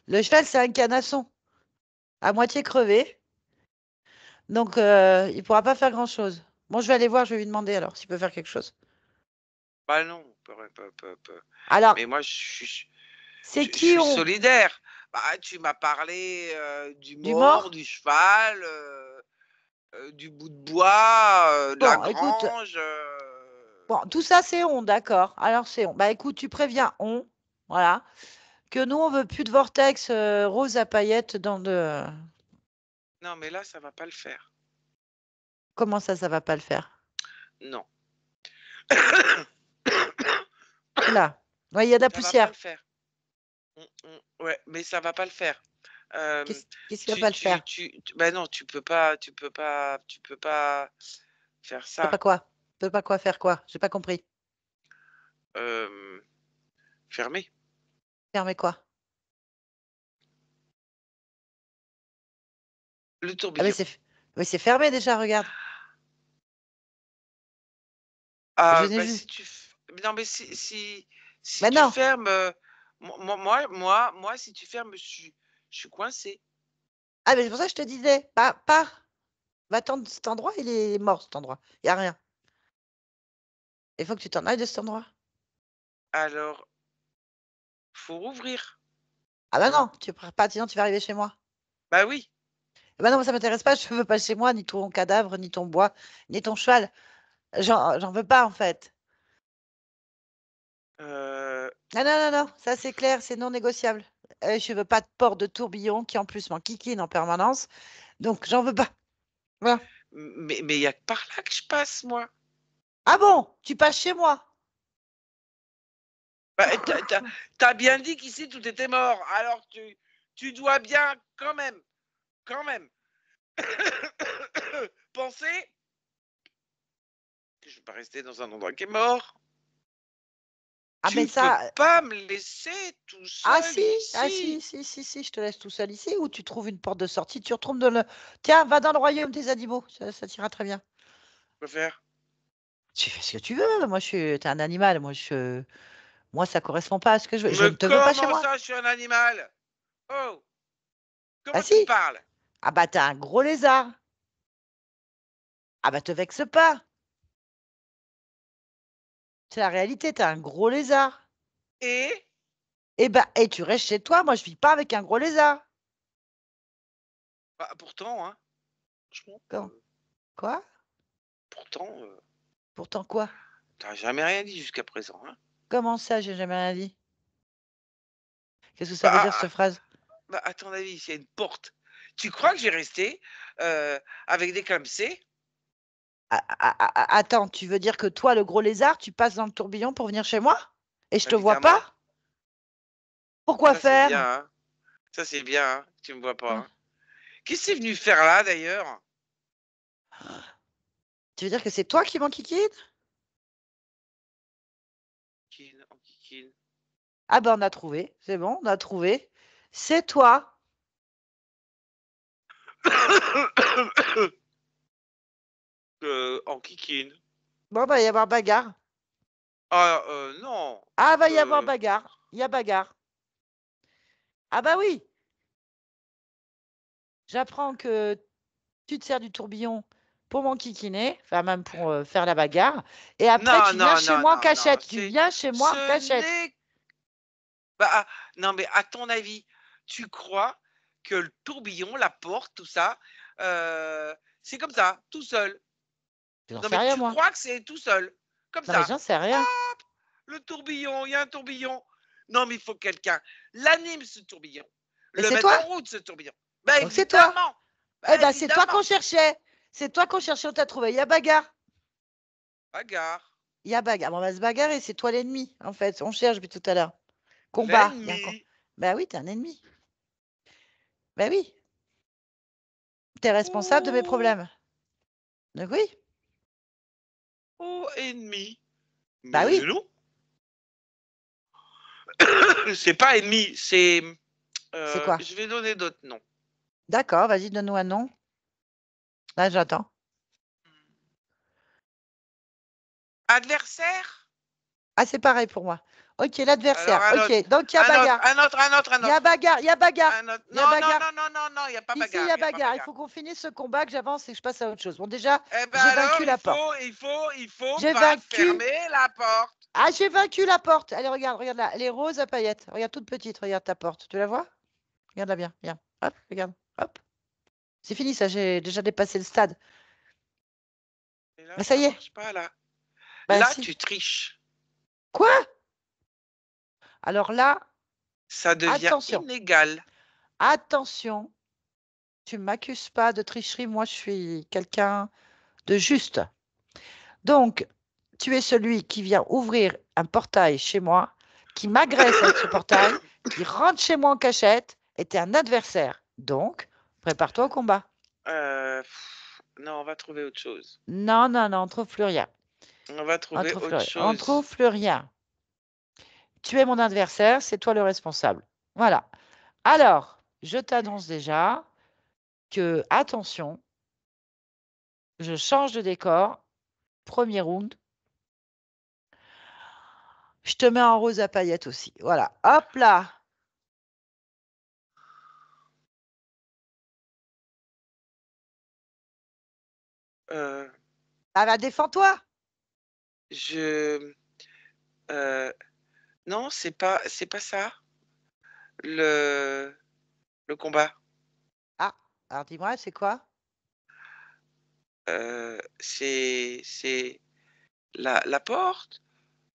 Le cheval, c'est un canasson, à moitié crevé, donc il pourra pas faire grand-chose. Bon, je vais aller voir, je vais lui demander alors s'il peut faire quelque chose. Bah non, pas. Alors, Mais moi, je suis... c'est Je qui suis on? solidaire. Bah, tu m'as parlé du Du mort, mort? du cheval, du bout de bois, de la Bon, écoute, grange. bon, tout ça c'est on, d'accord. Alors c'est on. Bah écoute, tu préviens on, voilà, que nous on veut plus de vortex rose à paillettes dans de. Non, mais là, ça va pas le faire. Comment ça va pas le faire? Non. Là. Ouais, il y a de la Ça va pas poussière. le faire. Ouais, mais ça va pas le faire. Euh, Qu'est-ce qui va pas le faire? bah non, tu peux pas faire Tu peux ça. pas quoi? Tu peux pas quoi faire quoi? J'ai pas compris. Fermer. Fermer quoi? Le Ah tourbillon. mais c'est fermé déjà, regarde. Je n'ai Bah, vu. non, mais si Mais tu non. fermes, moi, si tu fermes, je suis coincé. Ah, mais c'est pour ça que je te disais, pars. Va-t'en de cet endroit, il est mort cet endroit. Il n'y a rien. Il faut que tu t'en ailles de cet endroit. Alors, faut rouvrir. Ah bah non, tu pars pas, sinon tu vas arriver chez moi. Bah oui. Bah non, ça m'intéresse pas, je veux pas chez moi, ni ton cadavre, ni ton bois, ni ton cheval. J'en veux pas en fait. Non, non, non, non, ça c'est clair, c'est non négociable. Je veux pas de porc de tourbillon qui en plus m'enquiquine en permanence. Donc j'en veux pas. Voilà. Mais il y a que par là que je passe, moi. Ah bon, tu passes chez moi. Bah, t'as bien dit qu'ici tout était mort. Alors tu dois bien quand même penser que je vais pas rester dans un endroit qui est mort. Ah mais Tu peux ça. pas me laisser tout Ah seul si, ah ici. si, je te laisse tout seul ici, ou tu trouves une porte de sortie, tu retournes dans le. Tiens, va dans le royaume des animaux, ça t'ira très bien. Quoi faire? Tu fais ce que tu veux, t'es un animal, moi ça correspond pas à ce que je veux. Je Mais ne te veux pas chez comment moi. ça, je suis un animal? Oh, Ah comment tu me si, parles? ah bah t'as un gros lézard. Ah bah te vexe pas. C'est la réalité, t'as un gros lézard. Et Et tu restes chez toi, moi je vis pas avec un gros lézard. bah, pourtant, hein, franchement, Comment? Quoi? pourtant, Pourtant quoi? t'as jamais rien dit jusqu'à présent, hein. Comment ça, j'ai jamais rien dit? Qu'est-ce que ça Bah, veut dire cette phrase? bah, à ton avis, s'il y a une porte, tu crois que je vais rester avec des clamsés? Attends, tu veux dire que toi, le gros lézard, tu passes dans le tourbillon pour venir chez moi? Et je te vois Évidemment. pas? Pourquoi Ça, c'est bien, faire? hein. Ça, c'est bien, hein. Tu me vois pas, Hein. hein. Qu'est-ce que c'est venu faire là, d'ailleurs? Tu veux dire que c'est toi qui m'enquiquine? En kikine. Ah ben on a trouvé, c'est bon, on a trouvé. C'est toi. En kikine. Bon, va y avoir bagarre. Ah, non. Ah, va y avoir bagarre. Il y a bagarre. Ah bah oui. J'apprends que tu te sers du tourbillon pour m'enquiquiner, enfin même pour faire la bagarre. Et après, Non, tu viens non, chez non, moi en non, non. cachette. Tu viens chez moi en Ce cachette. n'est. Bah, non, mais à ton avis, tu crois que le tourbillon, la porte, tout ça, c'est comme ça, tout seul? J'en Non, sais mais rien, tu moi. crois que c'est tout seul, comme Non, mais ça? j'en sais rien. Hop, le tourbillon, il y a un tourbillon. Non, mais il faut que quelqu'un l'anime, ce tourbillon. Mais Le c'est mettre toi. en route, ce tourbillon. Bah, Donc c'est toi. évidemment. Eh Bah, ben, c'est toi évidemment. qu'on cherchait. C'est toi qu'on cherchait, on t'a trouvé. Il y a bagarre. Bagarre. Il y a bagarre. Bon, on va se bagarrer. C'est toi l'ennemi, en fait. On cherche depuis tout à l'heure. Combat. Il y a un combat. L'ennemi. Ben oui, t'es un ennemi. Ben oui. T'es responsable de mes Oh, problèmes. Donc oui. oh, ennemi. Bah Mais oui. non. C'est pas ennemi, c'est. C'est quoi? Je vais donner d'autres noms. D'accord, vas-y, donne-nous un nom. Là, j'attends. Adversaire? Ah, c'est pareil pour moi. Ok, Alors l'adversaire. un autre. Ok, donc il y a Un autre, bagarre. un autre, un autre, un Il y a autre. bagarre, il y a bagarre. Un autre. Il y a Non, non, bagarre. non, non, non, non, il n'y a pas Ici, il bagarre. y a Il n'y a pas bagarre. Il bagarre. faut qu'on finisse ce combat, que j'avance et que je passe à autre chose. Bon, déjà, Eh ben j'ai alors, vaincu la porte. il faut J'ai pas vaincu. fermer la porte. Ah, j'ai vaincu la porte. Allez, regarde, regarde là. Elle est rose à paillettes. Regarde, toute petite. Regarde ta porte. Tu la vois? Regarde-la bien. Viens. Hop, regarde. Hop. C'est fini, ça. J'ai déjà dépassé le stade. Et là, Mais ça ça y est. marche pas, là. Bah, Là, si. tu triches. Quoi? Alors là, Ça devient attention. inégal. Attention. Tu m'accuses pas de tricherie. Moi, je suis quelqu'un de juste. Donc, tu es celui qui vient ouvrir un portail chez moi, qui m'agresse avec ce portail, qui rentre chez moi en cachette, et tu es un adversaire. Donc, prépare-toi au combat. Non, on va trouver autre chose. Non, non, non, on ne trouve plus rien. On va trouver autre On ne chose. trouve plus rien. Tu es mon adversaire, c'est toi le responsable. Voilà. Alors, je t'annonce déjà que, attention, je change de décor. Premier round. Je te mets en rose à paillettes aussi. Voilà. Hop là. Ah bah, défends-toi. Non, c'est pas ça. Le combat. Ah, alors dis-moi, c'est quoi? C'est la porte.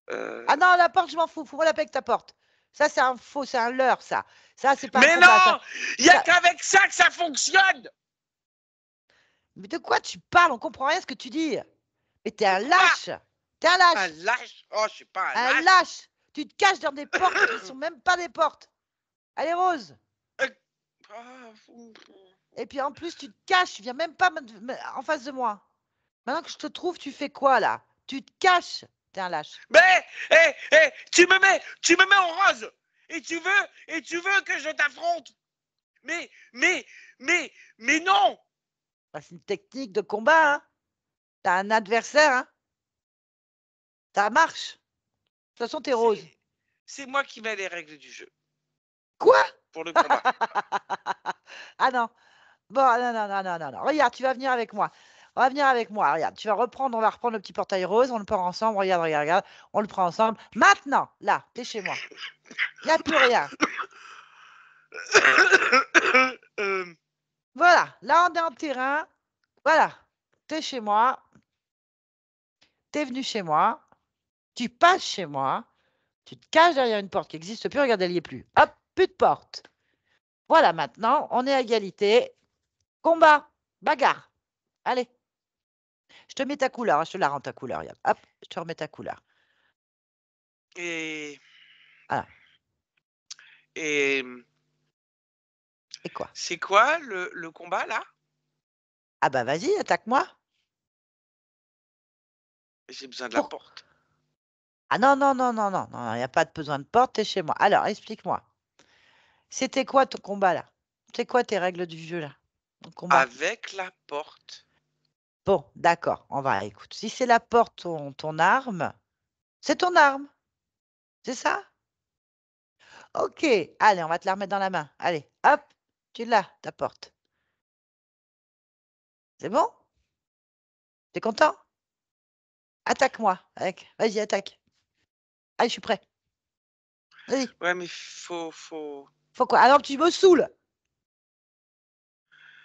Ah non, la porte, je m'en fous. Fous-moi la paix avec ta porte. Ça, c'est un faux, c'est un leurre, ça. Ça, c'est pas un Mais combat. non, il y a ça- qu'avec ça que ça fonctionne. Mais de quoi tu parles? On comprend rien à ce que tu dis. Mais t'es un De quoi? lâche. T'es un Un lâche. lâche. Oh, je suis pas un Un lâche. lâche. Tu te caches dans des portes qui ne sont même pas des portes. Allez, Rose. Et puis en plus, tu te caches. Tu viens même pas en face de moi. Maintenant que je te trouve, tu fais quoi là? Tu te caches. T'es un lâche. Mais, tu me mets en rose. Et tu veux que je t'affronte. Mais non. Bah, c'est une technique de combat, hein. T'as un adversaire, hein. Ça marche. De toute façon, t'es Rose. C'est moi qui mets les règles du jeu. Quoi? Pour le combat. Ah non. Bon, non, non, non, non, non, non. Regarde, tu vas venir avec moi. On va venir avec moi. Regarde, on va reprendre le petit portail rose, on le prend ensemble. Regarde, regarde, regarde. On le prend ensemble. Maintenant, là, t'es chez moi. Il n'y a plus rien. Voilà, là, on est en terrain. Voilà, t'es chez moi. T'es venu chez moi. Tu passes chez moi. Tu te caches derrière une porte qui n'existe plus. Regarde, elle n'y est plus. Hop, plus de porte. Voilà, maintenant, on est à égalité. Combat, bagarre. Allez. Je te mets ta couleur, hein, je te la rends ta couleur. Regarde. Hop, je te remets ta couleur. Et Voilà. Et quoi? C'est quoi le combat là? Ah bah vas-y, attaque-moi. J'ai besoin de la porte. Ah non, non, non, non, non, non, il n'y a pas de besoin de porte, t'es chez moi. Alors, explique-moi. C'était quoi ton combat là? C'est quoi tes règles du jeu là? Ton combat? Avec la porte. Bon, d'accord, on va, écoute. Si c'est la porte, ton arme, c'est ton arme. C'est ça? Ok, allez, on va te la remettre dans la main. Allez, hop, tu l'as, ta porte. C'est bon? T'es content? Attaque-moi. Vas-y, attaque. Allez, je suis prêt. Vas-y. Ouais, mais faut. Faut quoi? Alors tu me saoules.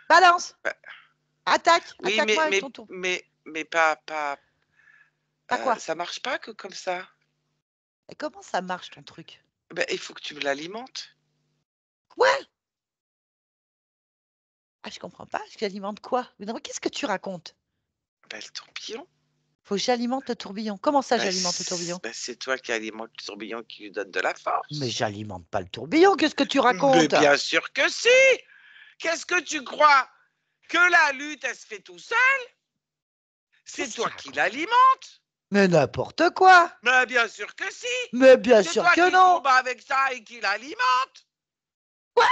Balance. Attaque. Oui, Attaque-moi avec ton tour. mais pas. Pas quoi? Ça marche pas que comme ça. Et comment ça marche ton truc? Ben, il faut que tu me l'alimentes. Quoi? Ah, je comprends pas. Je l'alimente quoi? Mais non, qu'est-ce que tu racontes? Ben, le tourbillon. Faut que j'alimente le tourbillon. Comment ça, j'alimente le tourbillon? Ben, c'est toi qui alimente le tourbillon qui lui donne de la force. Mais j'alimente pas le tourbillon. Qu'est-ce que tu Mais racontes? bien sûr que si! Qu'est-ce que tu crois? Que la lutte, elle se fait tout seul? C'est toi qui l'alimente. Mais n'importe quoi. Mais bien sûr que si. Mais bien sûr que que non. C'est toi qui non. combat avec ça et qui l'alimente. Quoi?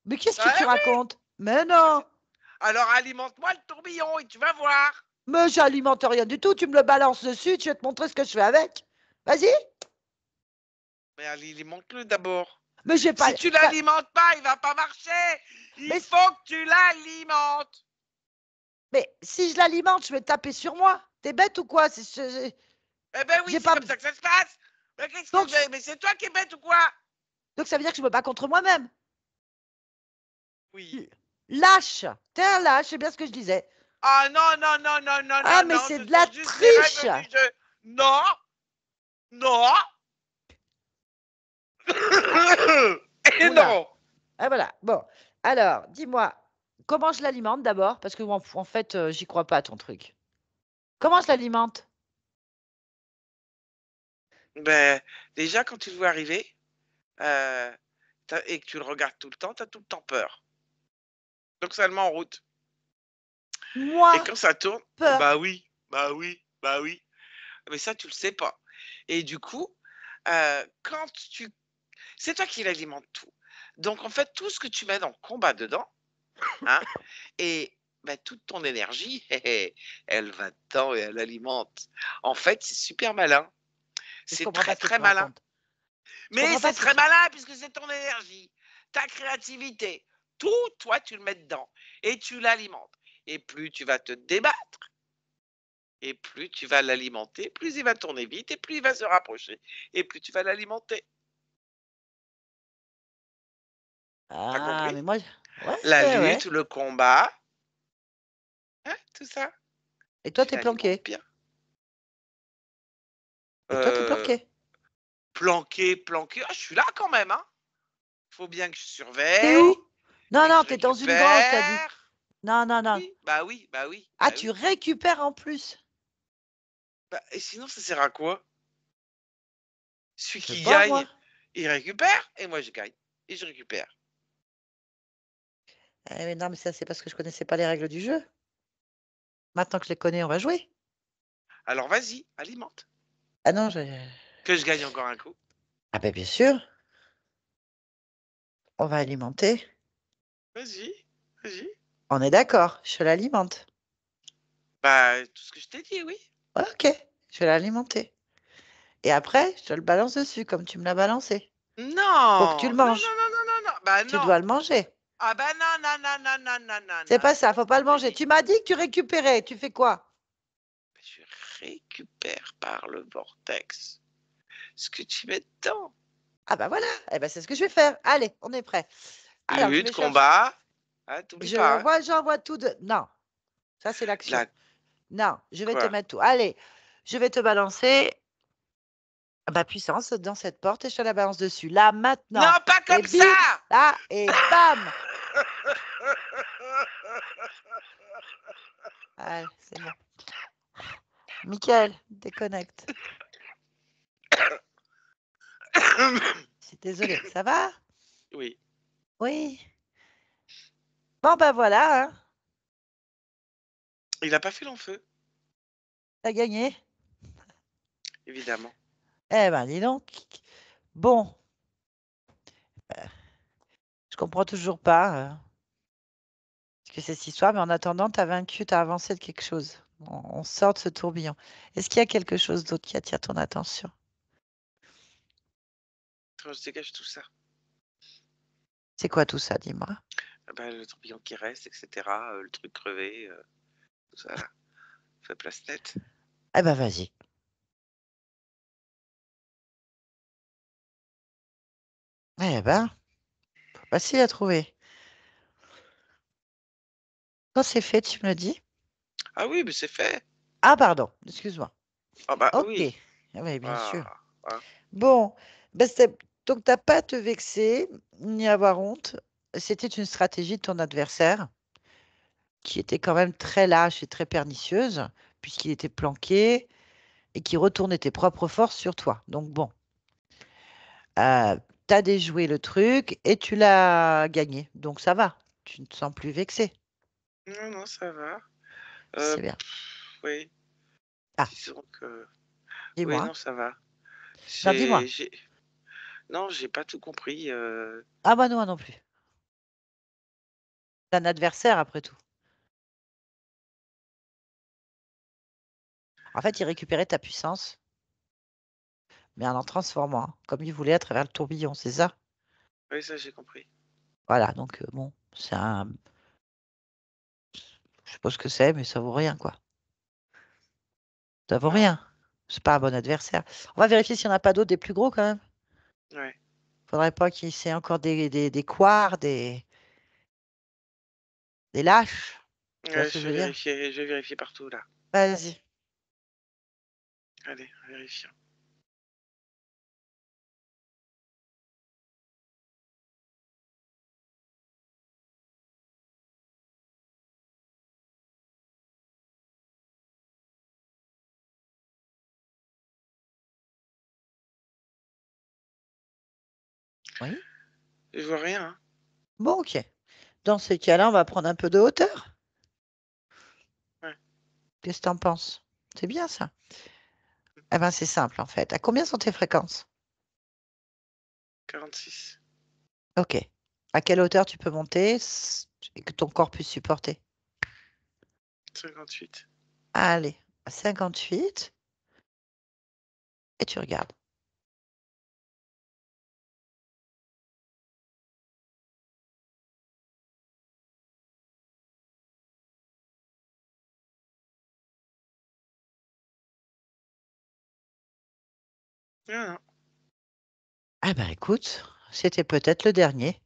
Mais qu'est-ce que tu racontes? Mais non. Alors alimente-moi le tourbillon et tu vas voir. Mais j'alimente rien du tout. Tu me le balances dessus. Je vais te montrer ce que je fais avec. Vas-y. Mais alimente-le d'abord. Mais j'ai pas. Si tu l'alimentes pas, il va pas marcher. Il faut que tu l'alimentes. Mais si je l'alimente, je vais taper sur moi. T'es bête ou quoi? Eh ben oui, c'est comme ça que ça se passe. Mais qu'est-ce que tu fais? Mais c'est toi qui es bête ou quoi? Donc ça veut dire que je me bats contre moi-même. Oui. Lâche. T'es un lâche, c'est bien ce que je disais. Ah non, non, non, non, non, ah, non, mais non. c'est de la triche. Non. Non. Et non. Ah voilà. Bon. Alors, dis-moi, comment je l'alimente d'abord? Parce que en fait, j'y crois pas à ton truc. Comment je l'alimente? Ben, déjà, quand tu le vois arriver, et que tu le regardes tout le temps, tu as tout le temps peur. Donc ça le met en route. Et Moi, quand ça tourne, peur. bah oui, bah oui, bah oui. Mais ça, tu le sais pas. Et du coup, quand tu... C'est toi qui l'alimente tout. Donc en fait, tout ce que tu mets dans le combat dedans, hein, et bah, toute ton énergie, elle va dedans et elle alimente. En fait, c'est super malin. Je C'est comprends pas très ce que très tu malin. racontes. Je Mais comprends pas c'est ce que très tu... malin puisque c'est ton énergie, ta créativité. Tout, toi, tu le mets dedans et tu l'alimentes. Et plus tu vas te débattre, et plus tu vas l'alimenter, plus il va tourner vite et plus il va se rapprocher. Et plus tu vas l'alimenter. T'as Ah, compris? mais moi... Ouais, La ouais, ouais. lutte, le combat, hein, tout ça, Et toi, tu t'es l'alimentes planqué. bien. Et toi, t'es Euh, planqué. planqué, planqué. Ah, je suis là quand même, hein. Faut bien que je T'es surveille où? Non, et que non, je t'es dans une grange, t'as dit. récupère. Non, non, non. Oui, bah oui, bah oui, Ah, bah tu oui. récupères en plus. Bah, et sinon, ça sert à quoi? Celui Je sais qui pas, gagne, moi. il récupère et moi je gagne. Et je récupère. Mais non, mais ça, c'est parce que je connaissais pas les règles du jeu. Maintenant que je les connais, on va jouer. Alors vas-y, alimente. Ah non, Que je gagne encore un coup. Ah ben bien sûr, on va alimenter. Vas-y, vas-y. On est d'accord, je l'alimente. Bah, tout ce que je t'ai dit, oui. Ouais, ok, je vais l'alimenter. Et après, je te le balance dessus, comme tu me l'as balancé. Pour que tu Non, le non, non, manges. non, non, non, non. Bah Tu non. dois le manger. Ah bah non, non, non, non, non, non, non, C'est non. pas C'est ça, pas faut ce que pas je le te manger. dis. Tu m'as dit que tu récupérais. Tu fais quoi? Je récupère par le vortex ce que tu mets dedans. Ah bah voilà, eh ben c'est ce que je vais faire. Allez, on est prêt. Alors, je Lutte, vais chercher. combat. Ah, t'oublies pas, hein. J'envoie tout de. Non, ça c'est l'action. La Non, je vais te quoi? mettre tout. Allez, je vais te balancer ma puissance dans cette porte et je te la balance dessus. Là, maintenant. Non, pas Et comme ça. bim, là, et bam. Allez, c'est bon. Michael, déconnecte. Je suis désolée. Ça va? Oui. Oui. Bon, ben voilà, hein. Il a pas fait long feu, T'as gagné. évidemment. Eh ben, dis donc. Bon, je comprends toujours pas ce que c'est cette histoire, mais en attendant, tu as vaincu, tu as avancé de quelque chose. On sort de ce tourbillon. Est-ce qu'il y a quelque chose d'autre qui attire ton attention? Quand je dégage tout ça. C'est quoi tout ça, dis-moi? Ah bah, le tourbillon qui reste, etc. Le truc crevé, tout ça là. Fait place nette. Eh ben, vas-y. Eh ben, facile à trouver. Quand c'est fait, tu me le dis? Ah oui, mais c'est fait. Ah, pardon, excuse-moi. Ah bah Ok. oui. Oui, bien sûr. Ah, ah. Bon, ben, donc t'as pas à te vexer ni avoir honte. C'était une stratégie de ton adversaire qui était quand même très lâche et très pernicieuse, puisqu'il était planqué et qui retournait tes propres forces sur toi. Donc bon, tu as déjoué le truc et tu l'as gagné. Donc ça va, tu ne te sens plus vexé. Non, non, ça va. C'est bien. Oui, Ah, disons que... Oui, dis-moi. non, ça va. Non, dis-moi. J'ai... Non, j'ai pas tout compris. Ah bah non, moi non plus. C'est un adversaire après tout. En fait, il récupérait ta puissance, mais en transformant, hein, comme il voulait à travers le tourbillon, c'est ça? Oui, ça, j'ai compris. Voilà, donc bon, c'est un... Je sais pas ce que c'est, mais ça vaut rien, quoi. Ça vaut Non. rien. C'est pas un bon adversaire. On va vérifier s'il n'y en a pas d'autres, des plus gros quand même. Ouais. Faudrait pas qu'il y ait encore des couards, des lâches. Tu vois Ouais, ce que je veux dire? je vais vérifier partout, là. Vas-y. Allez, vérifions. Oui. Je vois rien. Hein. Bon, ok. Dans ces cas-là, on va prendre un peu de hauteur. Ouais. Qu'est-ce que tu en penses? C'est bien ça. Eh ben, c'est simple en fait. À combien sont tes fréquences? 46. Ok. À quelle hauteur tu peux monter et que ton corps puisse supporter? 58. Allez, à 58 et tu regardes. Ah non. Ah ben écoute, c'était peut-être le dernier.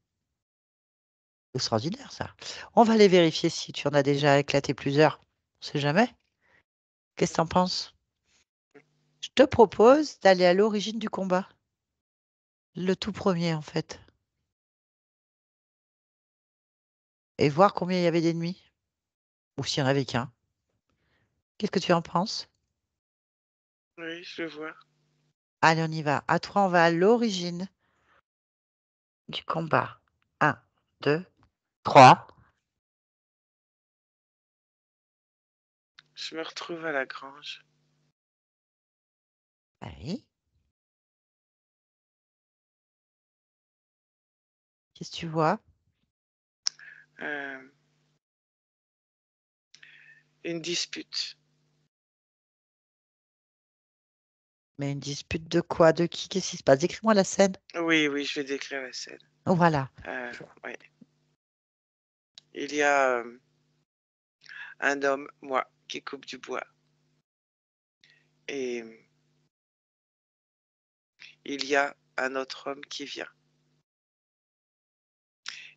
Extraordinaire ça. On va aller vérifier si tu en as déjà éclaté plusieurs. On sait jamais. Qu'est-ce que tu en penses? Je te propose d'aller à l'origine du combat. Le tout premier en fait. Et voir combien il y avait d'ennemis. Ou s'il n'y en avait qu'un. Qu'est-ce que tu en penses? Oui, je le vois. Allez, on y va. À toi, on va à l'origine du combat. 1, 2, 3. Je me retrouve à la grange. Oui. Qu'est-ce que tu vois? Euh, une dispute. Mais une dispute de quoi? De qui? Qu'est-ce qui se passe? Décris-moi la scène. Oui, oui, je vais décrire la scène. Oh, voilà. Ouais. Il y a un homme, moi, qui coupe du bois. Et il y a un autre homme qui vient.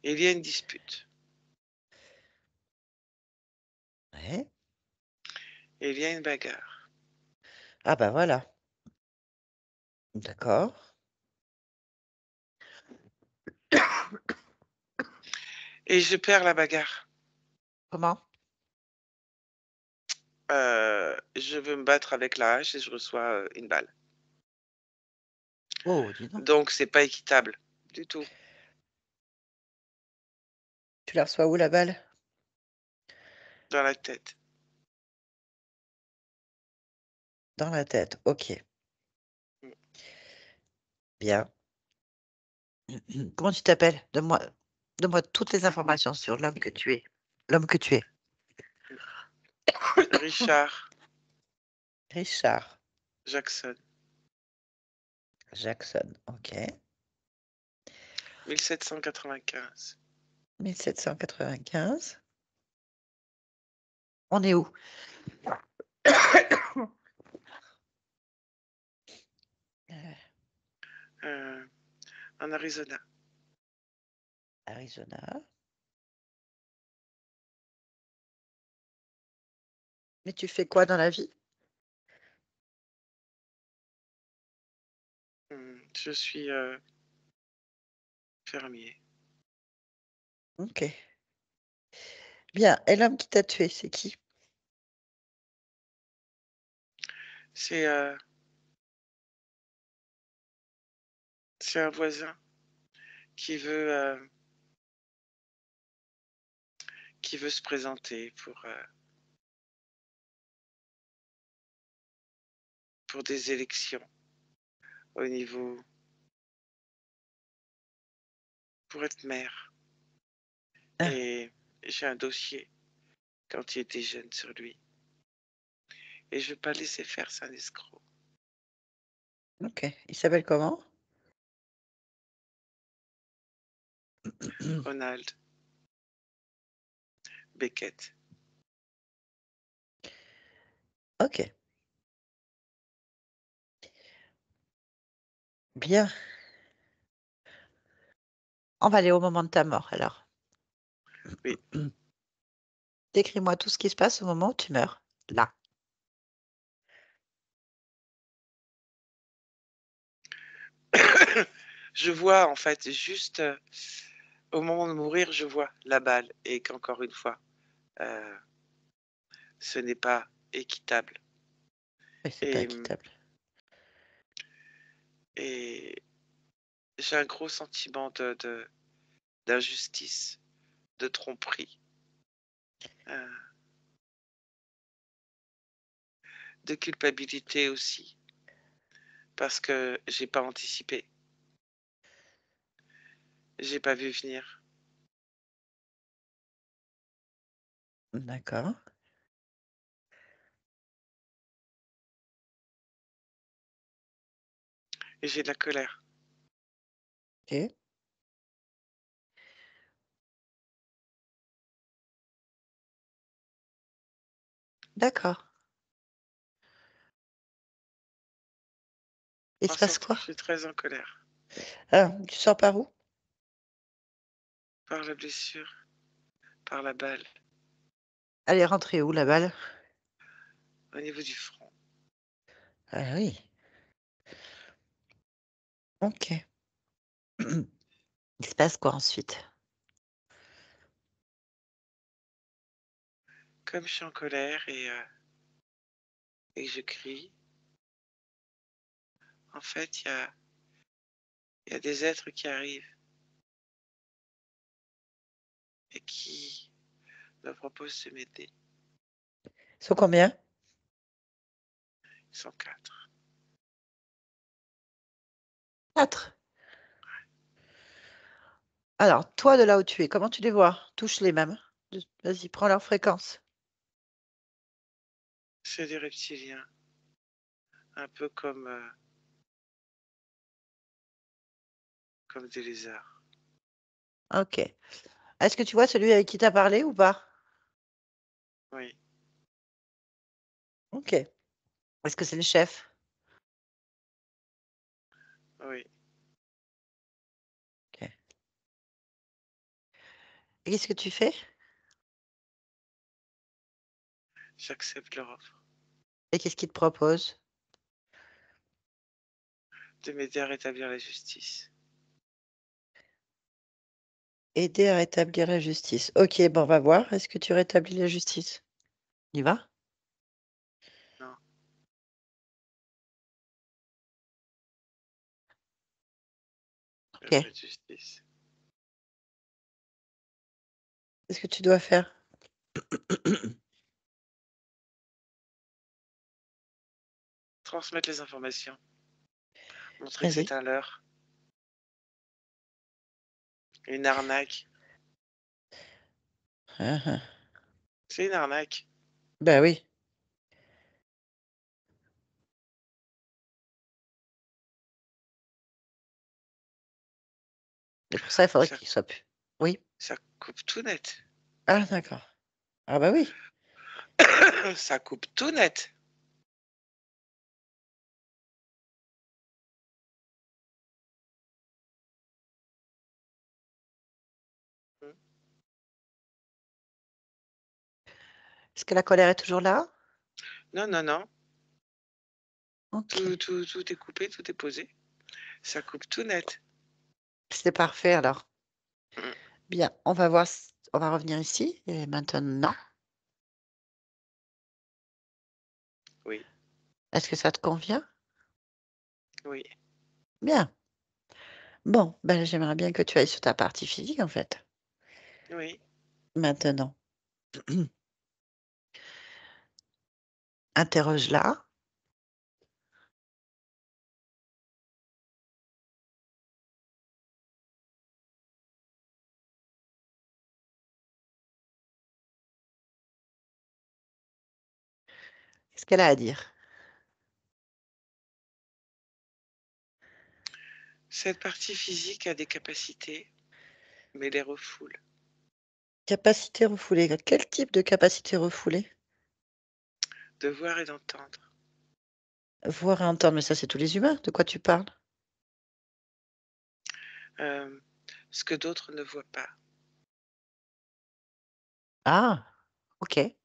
Il y a une dispute. Ouais. Il y a une bagarre. Ah bah voilà. D'accord. Et je perds la bagarre. Comment? Je veux me battre avec la hache et je reçois une balle. Oh, dis donc. Donc, c'est pas équitable du tout. Tu la reçois où la balle? Dans la tête. Dans la tête. Ok. Mm. Bien. Comment tu t'appelles? Donne-moi toutes les informations sur l'homme que tu es. L'homme que tu es. Richard Richard Jackson, Jackson. Ok. 1795. 1795. On est où? Euh, en Arizona. Arizona. Mais tu fais quoi dans la vie? Je suis fermier. Ok. Bien. Et l'homme qui t'a tué, c'est qui? C'est un voisin qui veut se présenter pour des élections au niveau pour être maire. Ah, Et j'ai un dossier quand il était jeune sur lui. Et je ne vais pas laisser faire, c'est un escroc. ok. Il s'appelle comment? Ronald Beckett. Ok. Bien. On va aller au moment de ta mort alors. Oui. Décris-moi tout ce qui se passe au moment où tu meurs. Là. Je vois en fait juste au moment de mourir, je vois la balle et qu'encore une fois, euh, ce n'est pas équitable. Oui, c'est pas Et, équitable. et j'ai un gros sentiment d'injustice, de tromperie, de culpabilité aussi, parce que j'ai pas anticipé, j'ai pas vu venir. D'accord. Et j'ai de la colère. OK. D'accord. Il se passe quoi? Je suis très en colère Alors, tu sors par où? par la blessure, par la balle, Elle est rentrée où la balle? au niveau du front. Ah oui. OK. Il se passe quoi ensuite? Comme je suis en colère et que je crie, en fait, il y a des êtres qui arrivent et qui me proposent de m'aider. Ils sont combien? Ils sont 4. 4. Alors, toi, de là où tu es, comment tu les vois? Touche les mêmes. Vas-y, prends leur fréquence. C'est des reptiliens, un peu comme des lézards. OK. Est-ce que tu vois celui avec qui tu as parlé ou pas? Oui, OK. Est-ce que c'est le chef? oui, OK. Et qu'est-ce que tu fais? j'accepte leur offre Et qu'est-ce qu'il te propose? de m'aider à rétablir la justice. Aider à rétablir la justice. OK, bon, on va voir. Est-ce que tu rétablis la justice? On y va? Non, il n'y a OK. pas de justice. Qu'est-ce que tu dois faire? Transmettre les informations, montrer que c'est Vas-y. un leurre, une arnaque. Hein, hein. C'est une arnaque. Bah oui. Et pour ça, il faudrait Ça, qu'il soit plus. Oui? ça coupe tout net. Ah d'accord. Ah bah oui. Ça coupe tout net. Est-ce que la colère est toujours là? Non, non, non. OK. Tout est coupé, tout est posé. Ça coupe tout net. C'est parfait alors. Mm. Bien, on va voir on va revenir ici et maintenant, Oui, est-ce que ça te convient? oui, Bien. Bon, ben, j'aimerais bien que tu ailles sur ta partie physique en fait, oui. maintenant. Interroge-la. Qu'est-ce qu'elle a à dire? Cette partie physique a des capacités, mais les refoule. Capacité refoulée. Quel type de capacité refoulée? De voir et d'entendre. Voir et entendre, mais ça, c'est tous les humains. De quoi tu parles? Euh, Ce que d'autres ne voient pas. Ah, OK. Et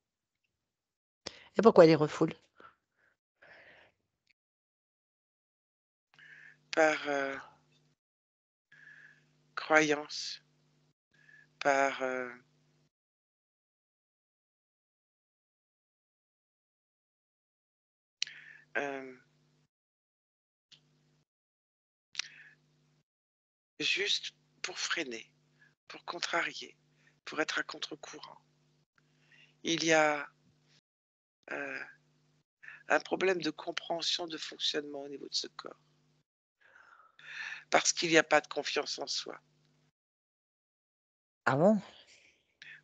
pourquoi elle les refoule? Par croyance, par euh, juste pour freiner, pour contrarier, pour être à contre-courant. Il y a un problème de compréhension de fonctionnement au niveau de ce corps. Parce qu'il n'y a pas de confiance en soi. Ah bon?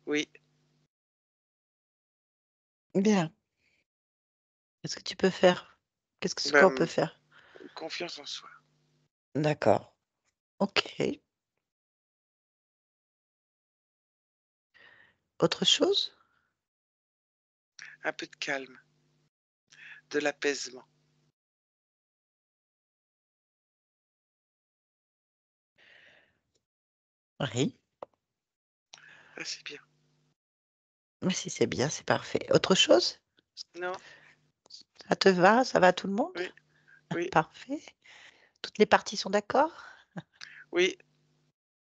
Oui, Bien. Qu'est-ce que tu peux faire? Qu'est-ce que ce corps peut ben, faire? confiance en soi. D'accord. OK. Autre chose? Un peu de calme, de l'apaisement. Oui. Ah, c'est bien. Mais si c'est bien, c'est parfait. Autre chose? Non, Ça te va? Ça va à tout le monde? oui, oui, Parfait. Toutes les parties sont d'accord? oui,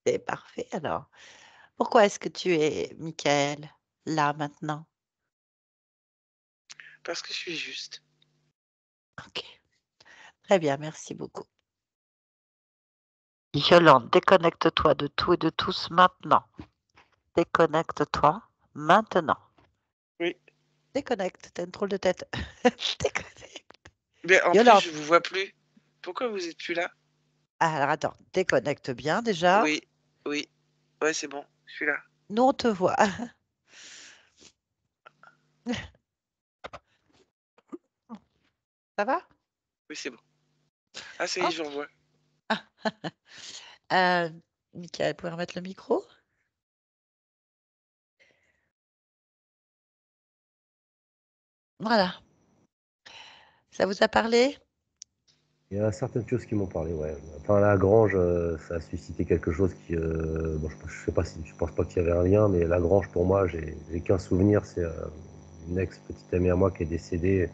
C'est parfait alors. Pourquoi est-ce que tu es, Michael, là maintenant? parce que je suis juste. OK. Très bien, merci beaucoup. Yolande, déconnecte-toi de tout et de tous maintenant. Déconnecte-toi maintenant. Oui. Déconnecte, t'as une drôle de tête. Déconnecte. Mais en plus, Yolande, je vous vois plus. Pourquoi vous êtes plus là? alors attends, déconnecte bien déjà. Oui, oui. Ouais, c'est bon, je suis là. Nous, on te voit. Ça va? Oui, c'est bon. Ah, ça y est, je OK. revois. Euh, Michael, pouvez remettre le micro? Voilà. Ça vous a parlé? Il y a certaines choses qui m'ont parlé, ouais. Enfin, la grange, ça a suscité quelque chose qui. Bon, je sais pas si. Je pense pas qu'il y avait un lien, mais la grange, pour moi, j'ai qu'un souvenir. C'est une ex-petite amie à moi qui est décédée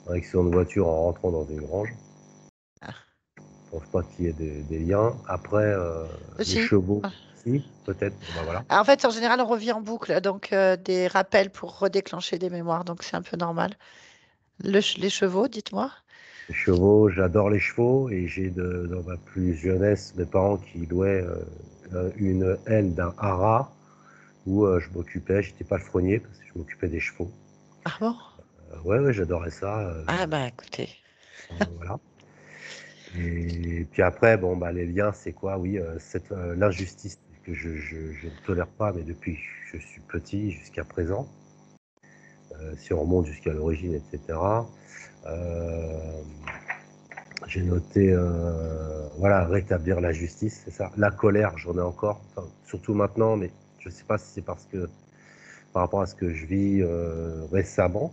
en accident de voiture en rentrant dans une grange. Ah. Je pense pas qu'il y ait des liens. Après, les Si. chevaux, Ah. si, peut-être. Bon, bah voilà. En fait, en général, on revient en boucle, donc des rappels pour redéclencher des mémoires, donc c'est un peu normal. Les chevaux, dites-moi? Les chevaux, j'adore les chevaux et dans ma plus jeunesse, mes parents qui louaient une haine d'un haras où je m'occupais, j'étais palefrenier parce que je m'occupais des chevaux. Ah bon? Ouais, ouais, j'adorais ça. Ah bah écoutez. Voilà. Et puis après, bon, bah, les liens, c'est quoi? Oui, l'injustice que je ne tolère pas, mais depuis que je suis petit jusqu'à présent, si on remonte jusqu'à l'origine, etc. Euh, j'ai noté, voilà, rétablir la justice, c'est ça. La colère, j'en ai encore, enfin, surtout maintenant, mais je ne sais pas si c'est parce que par rapport à ce que je vis récemment,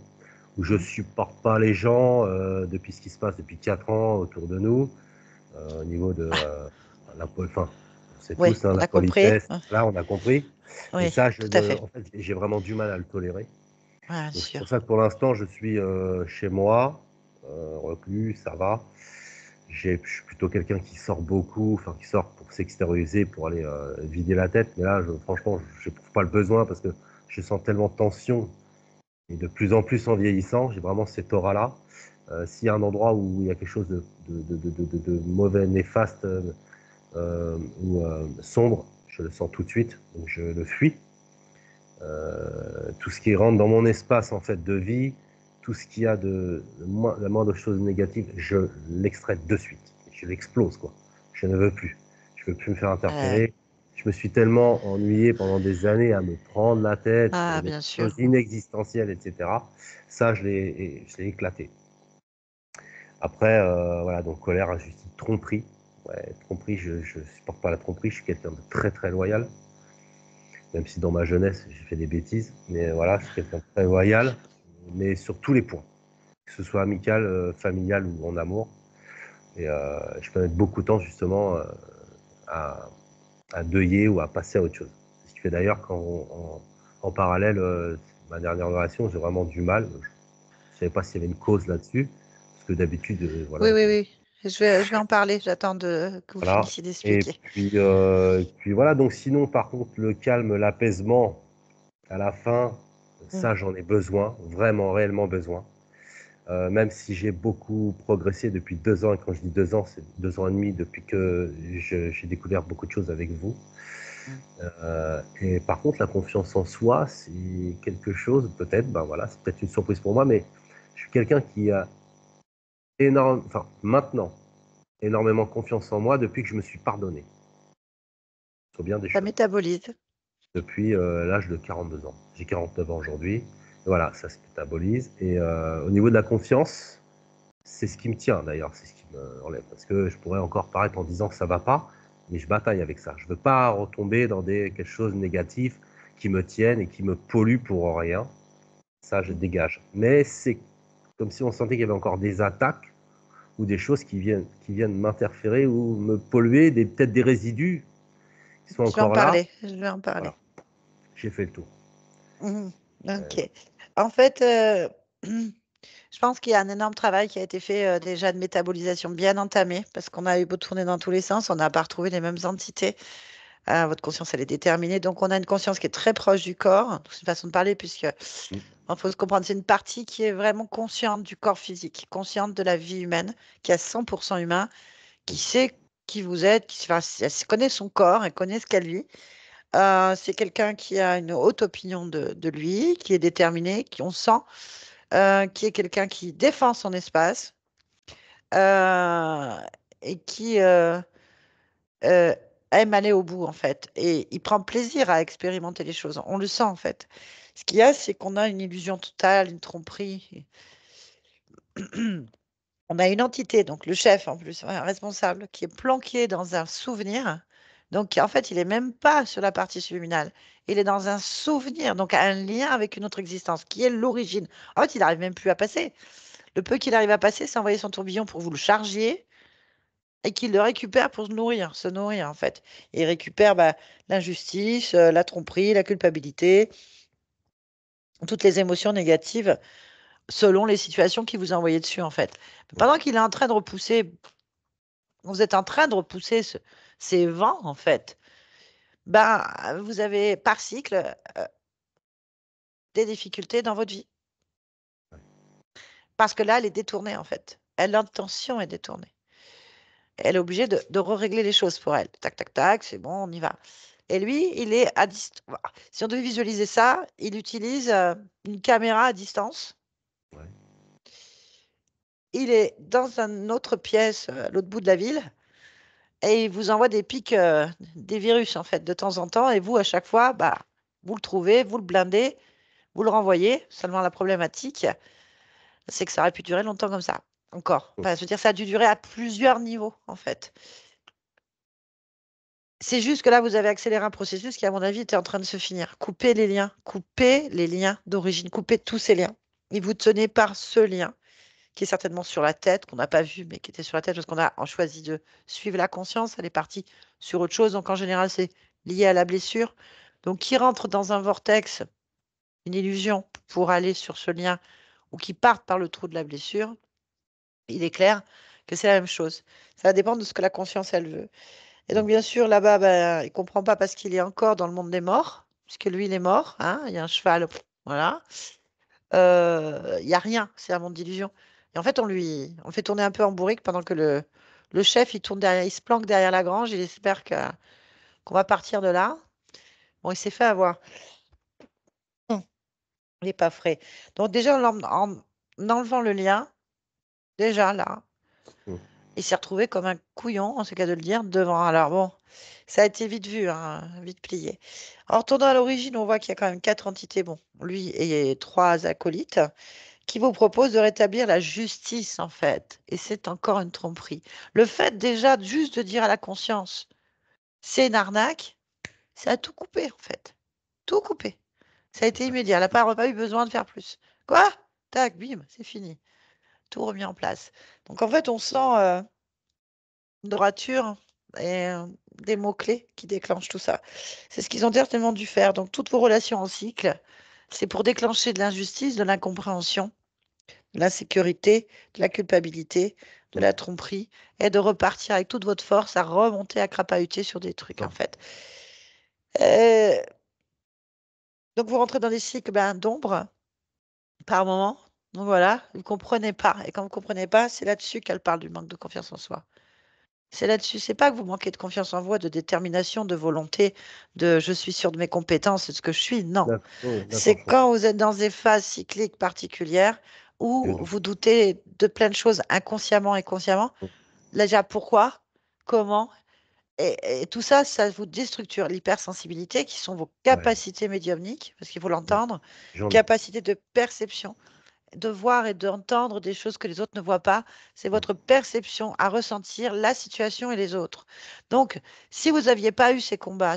où je supporte pas les gens depuis ce qui se passe depuis 4 ans autour de nous, au niveau de Ah, enfin, on sait oui, tous, hein, on la a compris. politesse, là, on a compris. Et Oui, ça, tout à fait. en fait, j'ai vraiment du mal à le tolérer. Ouais, bien Donc c'est sûr. pour ça que pour l'instant, je suis chez moi, reclus, ça va. Je suis plutôt quelqu'un qui sort beaucoup, enfin qui sort pour s'extérioriser, pour aller vider la tête. Mais là, franchement, je n'éprouve pas le besoin parce que je sens tellement de tension. Et de plus en plus en vieillissant, j'ai vraiment cette aura-là. S'il y a un endroit où il y a quelque chose de mauvais, néfaste ou sombre, je le sens tout de suite, donc je le fuis. Tout ce qui rentre dans mon espace en fait de vie, tout ce qui a la moindre chose négative, je l'extrais de suite. Je l'explose quoi. Je ne veux plus. Je veux plus me faire Euh, interférer. Je me suis tellement ennuyé pendant des années à me prendre la tête sur ah, des bien sûr. choses inexistentielles, etc. Ça, je l'ai éclaté. Après, voilà, donc colère, injustice, tromperie. Ouais, tromperie, je supporte pas la tromperie. Je suis quelqu'un de très très loyal. Même si dans ma jeunesse, j'ai fait des bêtises. Mais voilà, je suis quelqu'un de très loyal, mais sur tous les points. Que ce soit amical, familial ou en amour. Et je peux mettre beaucoup de temps justement à, à deuiller ou à passer à autre chose. Ce qui fait d'ailleurs en parallèle, ma dernière relation, j'ai vraiment du mal. Je ne savais pas s'il y avait une cause là-dessus. Parce que d'habitude, voilà, Oui, oui, oui. Je vais en parler. J'attends que vous voilà. finissiez d'expliquer. Puis voilà, donc sinon, par contre, le calme, l'apaisement, à la fin, Mm. ça, j'en ai besoin, vraiment, réellement besoin. Même si j'ai beaucoup progressé depuis 2 ans, et quand je dis 2 ans, c'est 2 ans et demi depuis que j'ai découvert beaucoup de choses avec vous. Et par contre, la confiance en soi, c'est quelque chose, peut-être, ben voilà, c'est peut-être une surprise pour moi, mais je suis quelqu'un qui a maintenant, énormément confiance en moi depuis que je me suis pardonné sur bien des Ça choses. métabolise. Depuis l'âge de 42 ans. J'ai 49 ans aujourd'hui. Voilà, ça se métabolise. Et au niveau de la confiance, c'est ce qui me tient d'ailleurs, c'est ce qui me enlève. Parce que je pourrais encore paraître en disant que ça va pas, mais je bataille avec ça. Je veux pas retomber dans quelque chose de négatif qui me tienne et qui me pollue pour rien. Ça, je dégage. Mais c'est comme si on sentait qu'il y avait encore des attaques ou des choses qui viennent m'interférer ou me polluer, peut-être des résidus qui sont Je vais en encore là. parler. Je vais en parler. Voilà, j'ai fait le tour. Mhm. Euh, Ok. En fait, je pense qu'il y a un énorme travail qui a été fait déjà de métabolisation bien entamé parce qu'on a eu beau tourner dans tous les sens, on n'a pas retrouvé les mêmes entités. Votre conscience, elle est déterminée. Donc, on a une conscience qui est très proche du corps. C'est une façon de parler puisque mm, il faut se comprendre, c'est une partie qui est vraiment consciente du corps physique, consciente de la vie humaine, qui est à 100% humain, qui mm, sait qui vous êtes, elle connaît son corps, elle connaît ce qu'elle vit. C'est quelqu'un qui a une haute opinion de lui, qui est déterminé, qui on sent, qui est quelqu'un qui défend son espace euh, et qui euh, aime aller au bout, en fait. Et il prend plaisir à expérimenter les choses. On le sent, en fait. Ce qu'il y a, c'est qu'on a une illusion totale, une tromperie. On a une entité, donc le chef en plus, un responsable, qui est planqué dans un souvenir. Donc, en fait, il n'est même pas sur la partie subliminale. Il est dans un souvenir, donc un lien avec une autre existence, qui est l'origine. En fait, il n'arrive même plus à passer. Le peu qu'il arrive à passer, c'est envoyer son tourbillon pour vous le chargiez et qu'il le récupère pour se nourrir, en fait. Et il récupère bah, l'injustice, la tromperie, la culpabilité, toutes les émotions négatives selon les situations qu'il vous a envoyées dessus, en fait. mm. Pendant qu'il est en train de repousser, vous êtes en train de repousser ces vents, en fait. Ben, vous avez par cycle des difficultés dans votre vie. Parce que là, elle est détournée, en fait. L'intention est détournée. Elle est obligée de régler les choses pour elle. Tac, tac, tac, c'est bon, on y va. Et lui, il est à distance. Si on devait visualiser ça, il utilise une caméra à distance. Ouais. Il est dans une autre pièce, à l'autre bout de la ville, et il vous envoie des pics, des virus, en fait, de temps en temps. Et vous, à chaque fois, bah, vous le trouvez, vous le blindez, vous le renvoyez. Seulement, la problématique, c'est que ça aurait pu durer longtemps comme ça. Encore. Mm. Enfin, je veux dire, ça a dû durer à plusieurs niveaux, en fait. C'est juste que là, vous avez accéléré un processus qui, à mon avis, était en train de se finir. Coupez les liens d'origine, coupez tous ces liens. Et vous tenez par ce lien qui est certainement sur la tête, qu'on n'a pas vu, mais qui était sur la tête parce qu'on a choisi de suivre la conscience. Elle est partie sur autre chose. Donc, en général, c'est lié à la blessure. Donc, qui rentre dans un vortex, une illusion pour aller sur ce lien ou qui partent par le trou de la blessure, il est clair que c'est la même chose. Ça va dépendre de ce que la conscience, elle veut. Et donc, Mm. bien sûr, là-bas, ben, il ne comprend pas parce qu'il est encore dans le monde des morts, puisque lui, il est mort. Hein, il y a un cheval, voilà. Il n'y a rien, c'est un monde d'illusion. Et en fait, on le fait tourner un peu en bourrique pendant que le chef, il tourne derrière, il se planque derrière la grange, il espère qu'on va partir de là. Bon, il s'est fait avoir. Hum, Il n'est pas frais. Donc, déjà, en enlevant le lien, déjà là, Mm. il s'est retrouvé comme un couillon, en ce cas de le dire, devant. Alors bon, ça a été vite vu, hein, vite plié. En retournant à l'origine, on voit qu'il y a quand même quatre entités, bon, lui et trois acolytes, qui vous proposent de rétablir la justice, en fait. Et c'est encore une tromperie. Le fait déjà juste de dire à la conscience, c'est une arnaque, ça a tout coupé, en fait. Tout coupé. Ça a été immédiat. Elle n'a pas eu besoin de faire plus. Quoi? Tac, bim, c'est fini. Tout remis en place. Donc en fait, on sent une droiture et des mots-clés qui déclenchent tout ça. C'est ce qu'ils ont certainement dû faire. Donc toutes vos relations en cycle, c'est pour déclencher de l'injustice, de l'incompréhension, de l'insécurité, de la culpabilité, de Mm. la tromperie, et de repartir avec toute votre force à remonter à crapahuter sur des trucs, en Ça. fait. Donc vous rentrez dans des cycles d'ombre par moment, Donc voilà, vous ne comprenez pas. Et quand vous ne comprenez pas, c'est là-dessus qu'elle parle du manque de confiance en soi. C'est là-dessus. C'est pas que vous manquez de confiance en vous, de détermination, de volonté, de je suis sûr de mes compétences et de ce que je suis. Non. D'accord, oui, C'est d'accord, je comprends. quand vous êtes dans des phases cycliques particulières Je où doute. vous doutez de plein de choses inconsciemment et consciemment. Déjà, pourquoi? Comment? Et tout ça, ça vous déstructure l'hypersensibilité, qui sont vos Ouais, capacités médiumniques, parce qu'il faut ouais, l'entendre, j'en ai. capacité de perception, de voir et d'entendre des choses que les autres ne voient pas. C'est Mm. votre perception à ressentir la situation et les autres. Donc, si vous n'aviez pas eu ces combats,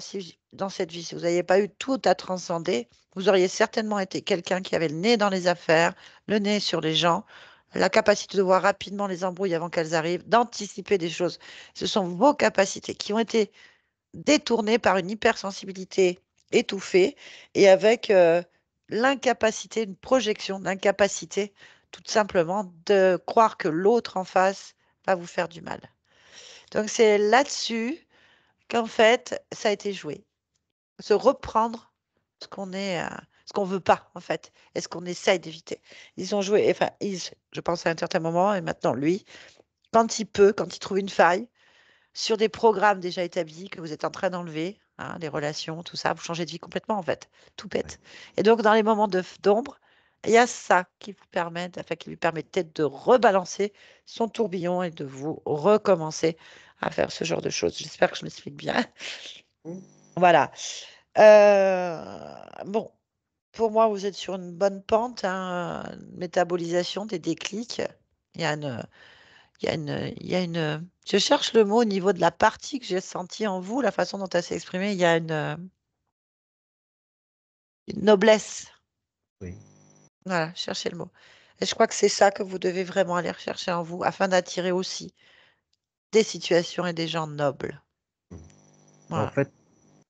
dans cette vie, si vous n'aviez pas eu tout à transcender, vous auriez certainement été quelqu'un qui avait le nez dans les affaires, le nez sur les gens, la capacité de voir rapidement les embrouilles avant qu'elles arrivent, d'anticiper des choses. Ce sont vos capacités qui ont été détourné par une hypersensibilité étouffée et avec l'incapacité, une projection d'incapacité, tout simplement, de croire que l'autre en face va vous faire du mal. Donc c'est là-dessus qu'en fait, ça a été joué. Se reprendre ce qu'on est, ce qu'on veut pas, en fait, et ce qu'on essaye d'éviter. Ils ont joué, enfin, je pense à un certain moment, et maintenant, lui, quand il peut, quand il trouve une faille, sur des programmes déjà établis que vous êtes en train d'enlever, hein, les relations, tout ça, vous changez de vie complètement en fait, tout Ouais. bête. Et donc dans les moments d'ombre, il y a ça qui vous permet, enfin qui lui permet peut-être de rebalancer son tourbillon et de vous recommencer à faire ce genre de choses. J'espère que je m'explique bien. Mm. Voilà. Bon, pour moi, vous êtes sur une bonne pente, hein, métabolisation, des déclics. Il y a une, je cherche le mot au niveau de la partie que j'ai sentie en vous, la façon dont elle s'est exprimée. Il y a une noblesse. Oui. Voilà, cherchez le mot. Et je crois que c'est ça que vous devez vraiment aller rechercher en vous afin d'attirer aussi des situations et des gens nobles. Mm. En Voilà. fait,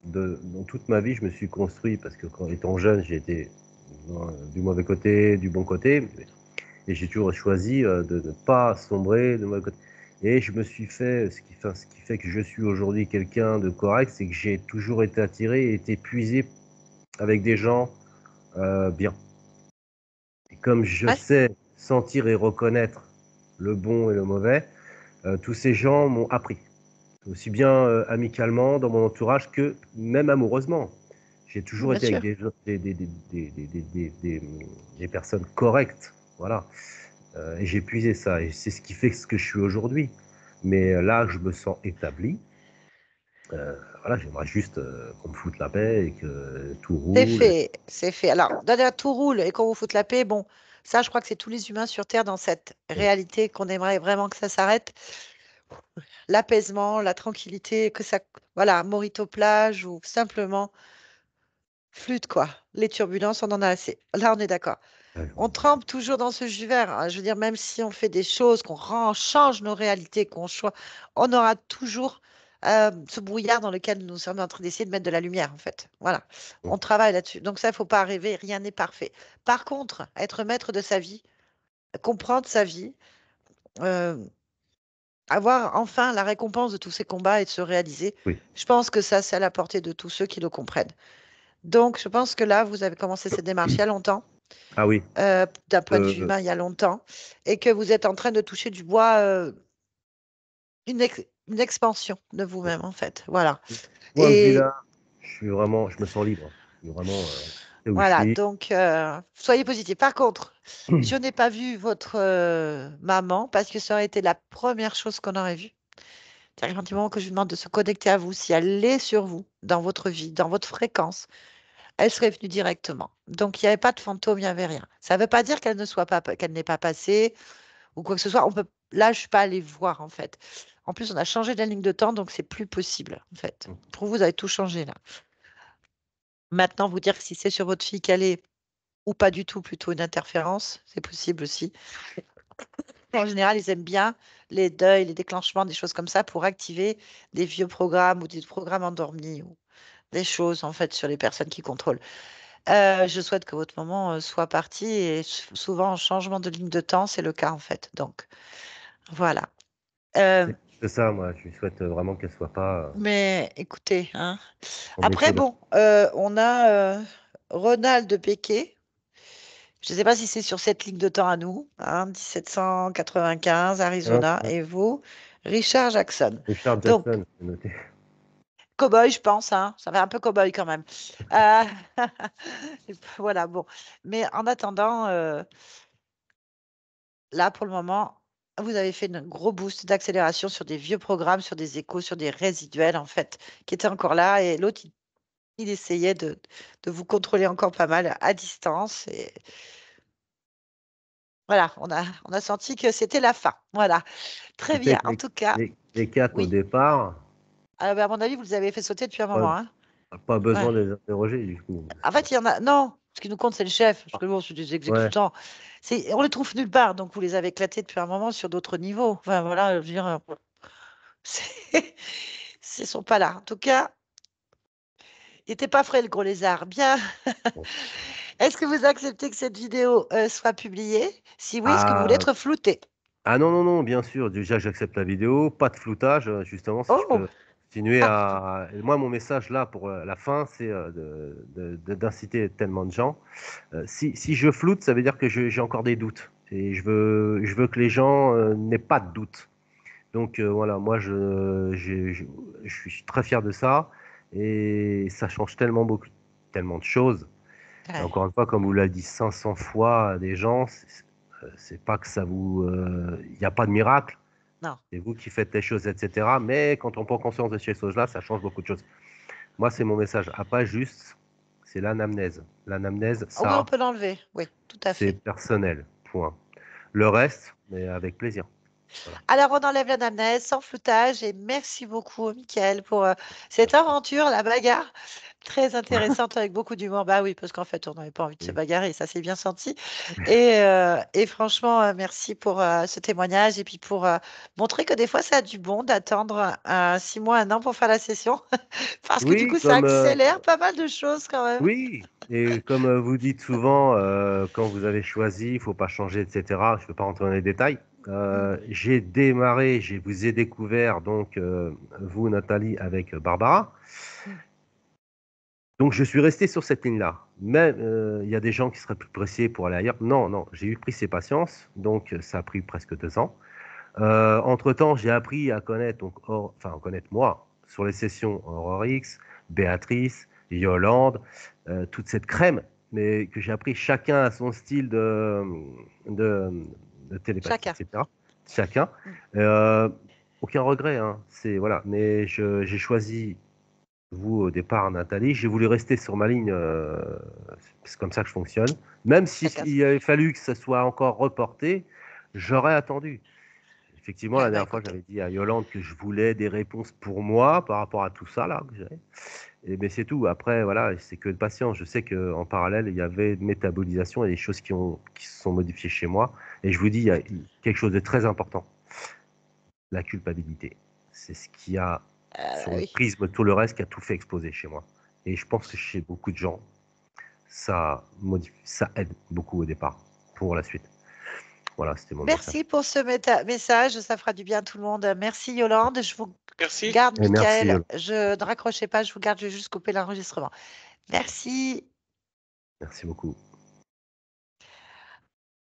dans toute ma vie, je me suis construit parce que quand étant jeune, j'ai été du mauvais côté, du bon côté, et j'ai toujours choisi de ne pas sombrer de mauvais côté. Et je me suis fait, ce qui fait que je suis aujourd'hui quelqu'un de correct, c'est que j'ai toujours été attiré et été puisé avec des gens bien. Et comme je Ouais, sais sentir et reconnaître le bon et le mauvais, tous ces gens m'ont appris, aussi bien amicalement dans mon entourage que même amoureusement. J'ai toujours bien été avec sûr. des personnes correctes, voilà. Et j'ai puisé ça, et c'est ce qui fait ce que je suis aujourd'hui. Mais là, je me sens établi. Voilà, j'aimerais juste qu'on me foute la paix et que tout C'est roule. fait, c'est fait. Alors, d'ailleurs, tout roule et qu'on vous foute la paix, bon, ça, je crois que c'est tous les humains sur Terre dans cette Oui, réalité qu'on aimerait vraiment que ça s'arrête. L'apaisement, la tranquillité, que ça, voilà, Morito plage ou simplement flûte, quoi. Les turbulences, on en a assez. Là, on est d'accord. ouais, On trempe toujours dans ce jus vert, hein. Je veux dire, même si on fait des choses, change nos réalités, on aura toujours ce brouillard dans lequel nous sommes en train d'essayer de mettre de la lumière, en fait. Voilà. On travaille là-dessus. Donc ça, il ne faut pas rêver, rien n'est parfait. Par contre, être maître de sa vie, comprendre sa vie, euh, avoir enfin la récompense de tous ces combats et de se réaliser, oui. je pense que ça, c'est à la portée de tous ceux qui le comprennent. Donc, je pense que là, vous avez commencé cette démarche il y a longtemps, Ah oui, d'un point de vue euh, humain, il y a longtemps, et que vous êtes en train de toucher du bois, une expansion de vous-même, en fait. Voilà. ce point de Et vue-là, je me sens libre. Je suis vraiment, c'est où je voilà, suis. donc soyez positif. Par contre, je n'ai pas vu votre maman parce que ça aurait été la première chose qu'on aurait vue. C'est-à-dire, quand du moment que je lui demande de se connecter à vous, si elle est sur vous, dans votre vie, dans votre fréquence, elle serait venue directement. Donc, il n'y avait pas de fantôme, il n'y avait rien. Ça ne veut pas dire qu'elle ne soit pas, qu'elle n'est pas passée ou quoi que ce soit. On peut, là, je ne suis pas allée voir, en fait. En plus, on a changé de la ligne de temps, donc c'est plus possible, en fait. Pour vous, vous avez tout changé, là. Maintenant, vous dire que si c'est sur votre fille qu'elle est ou pas du tout, plutôt une interférence, c'est possible aussi. En général, ils aiment bien les deuils, les déclenchements, des choses comme ça pour activer des vieux programmes ou des programmes endormis ou des choses, en fait, sur les personnes qui contrôlent. Je souhaite que votre maman soit partie et souvent, en changement de ligne de temps, c'est le cas, en fait. Donc, voilà. Euh, C'est que ça, moi. Je lui souhaite vraiment qu'elle soit pas mais écoutez, hein. en Après, écho. bon, on a Ronald de Péquet Je ne sais pas si c'est sur cette ligne de temps à nous, hein, 1795, Hein, Arizona, hein. et vous, Richard Jackson. Richard Donc, Jackson, c'est noté. cow-boy, je pense, hein, ça fait un peu cow-boy quand même. Euh, voilà, bon. Mais en attendant, là, pour le moment, vous avez fait un gros boost d'accélération sur des vieux programmes, sur des échos, sur des résiduels, en fait, qui étaient encore là. Et l'autre, il essayait de vous contrôler encore pas mal à distance. Et voilà, on a senti que c'était la fin. Voilà, très Tu sais bien. que En tout cas, les 4 au oui. départ, Ben, à mon avis, vous les avez fait sauter depuis un pas, moment, hein. pas Ouais. besoin de les interroger du coup. En fait, il y en a. Non, ce qui nous compte, c'est le chef. Parce que bon, c'est des Ouais, exécutants. On les trouve nulle part. Donc, vous les avez éclatés depuis un moment sur d'autres niveaux. Enfin, voilà, je veux dire, c'est- ils sont pas là. En tout cas, il n'était pas frais, le gros lézard. Bien. bon. Est-ce que vous acceptez que cette vidéo soit publiée? Si oui, est-ce que vous voulez Ah, être flouté? ah non, non, non, bien sûr. Déjà, j'accepte la vidéo. Pas de floutage, justement, si je Oh! peux continuer Ah, à. Moi, mon message là pour la fin, c'est d'inciter tellement de gens. Si je floute, ça veut dire que j'ai encore des doutes. Et je veux que les gens n'aient pas de doutes. Donc voilà, moi, je suis très fier de ça. Et ça change tellement beaucoup, tellement de choses. Et ouais. encore une fois, comme vous l'avez dit 500 fois à des gens, c'est pas que ça vous. Il n'y a pas de miracle. Non. C'est vous qui faites les choses, etc. Mais quand on prend conscience de ces choses-là, ça change beaucoup de choses. Moi, c'est mon message. À pas juste, c'est l'anamnèse. L'anamnèse, Oh oui, on ça, peut l'enlever. Oui, tout à c'est fait. personnel. Point. Le reste, mais avec plaisir. Voilà. Alors, on enlève l'anamnèse sans floutage et merci beaucoup, Mickaël, pour cette aventure, la bagarre très intéressante avec beaucoup d'humour. Bah oui, parce qu'en fait, on n'avait pas envie de se Oui. bagarrer, ça s'est bien senti. Et franchement, merci pour ce témoignage et puis pour montrer que des fois, ça a du bon d'attendre 6 mois, 1 an pour faire la session, parce que du Oui, coup, ça accélère pas mal de choses quand même. oui, et comme vous dites souvent, quand vous avez choisi, il faut pas changer, etc. Je ne veux pas rentrer dans les détails. Mm. J'ai démarré, je vous ai découvert, donc vous, Nathalie, avec Barbara. Mm. Donc je suis resté sur cette ligne-là. Mais il y a des gens qui seraient plus pressés pour aller ailleurs. Non, non, j'ai eu pris ses patience, donc ça a pris presque 2 ans. Entre-temps, j'ai appris à connaître, donc, enfin, à connaître moi, sur les sessions Aurore X, Béatrice, Yolande, toute cette crème, mais que j'ai appris chacun à son style de, de télépathie, Chacun. etc. Chacun. Mm. Euh, Aucun regret, hein. C'est, voilà. Mais j'ai choisi vous au départ, Nathalie. J'ai voulu rester sur ma ligne, c'est comme ça que je fonctionne. Même Chacun. s'il avait fallu que ça soit encore reporté, j'aurais attendu. Effectivement, la Bah dernière fois, écoutez. j'avais dit à Yolande que je voulais des réponses pour moi par rapport à tout ça là que j'ai. Mais c'est tout. Après, voilà, c'est que de patience. Je sais qu'en parallèle, il y avait de métabolisation et des choses qui se sont modifiées chez moi. Et je vous dis, il y a quelque chose de très important, la culpabilité. C'est ce qui a, sur le Oui. prisme, tout le reste, qui a tout fait exploser chez moi. Et je pense que chez beaucoup de gens, ça aide beaucoup au départ pour la suite. Voilà, c'était mon message. Merci pour ce message, ça fera du bien à tout le monde. Merci Yolande, je vous Merci. garde Et merci, Mickaël. Yolande. Je ne raccrochais pas, je vous garde, je vais juste couper l'enregistrement. Merci. Merci beaucoup.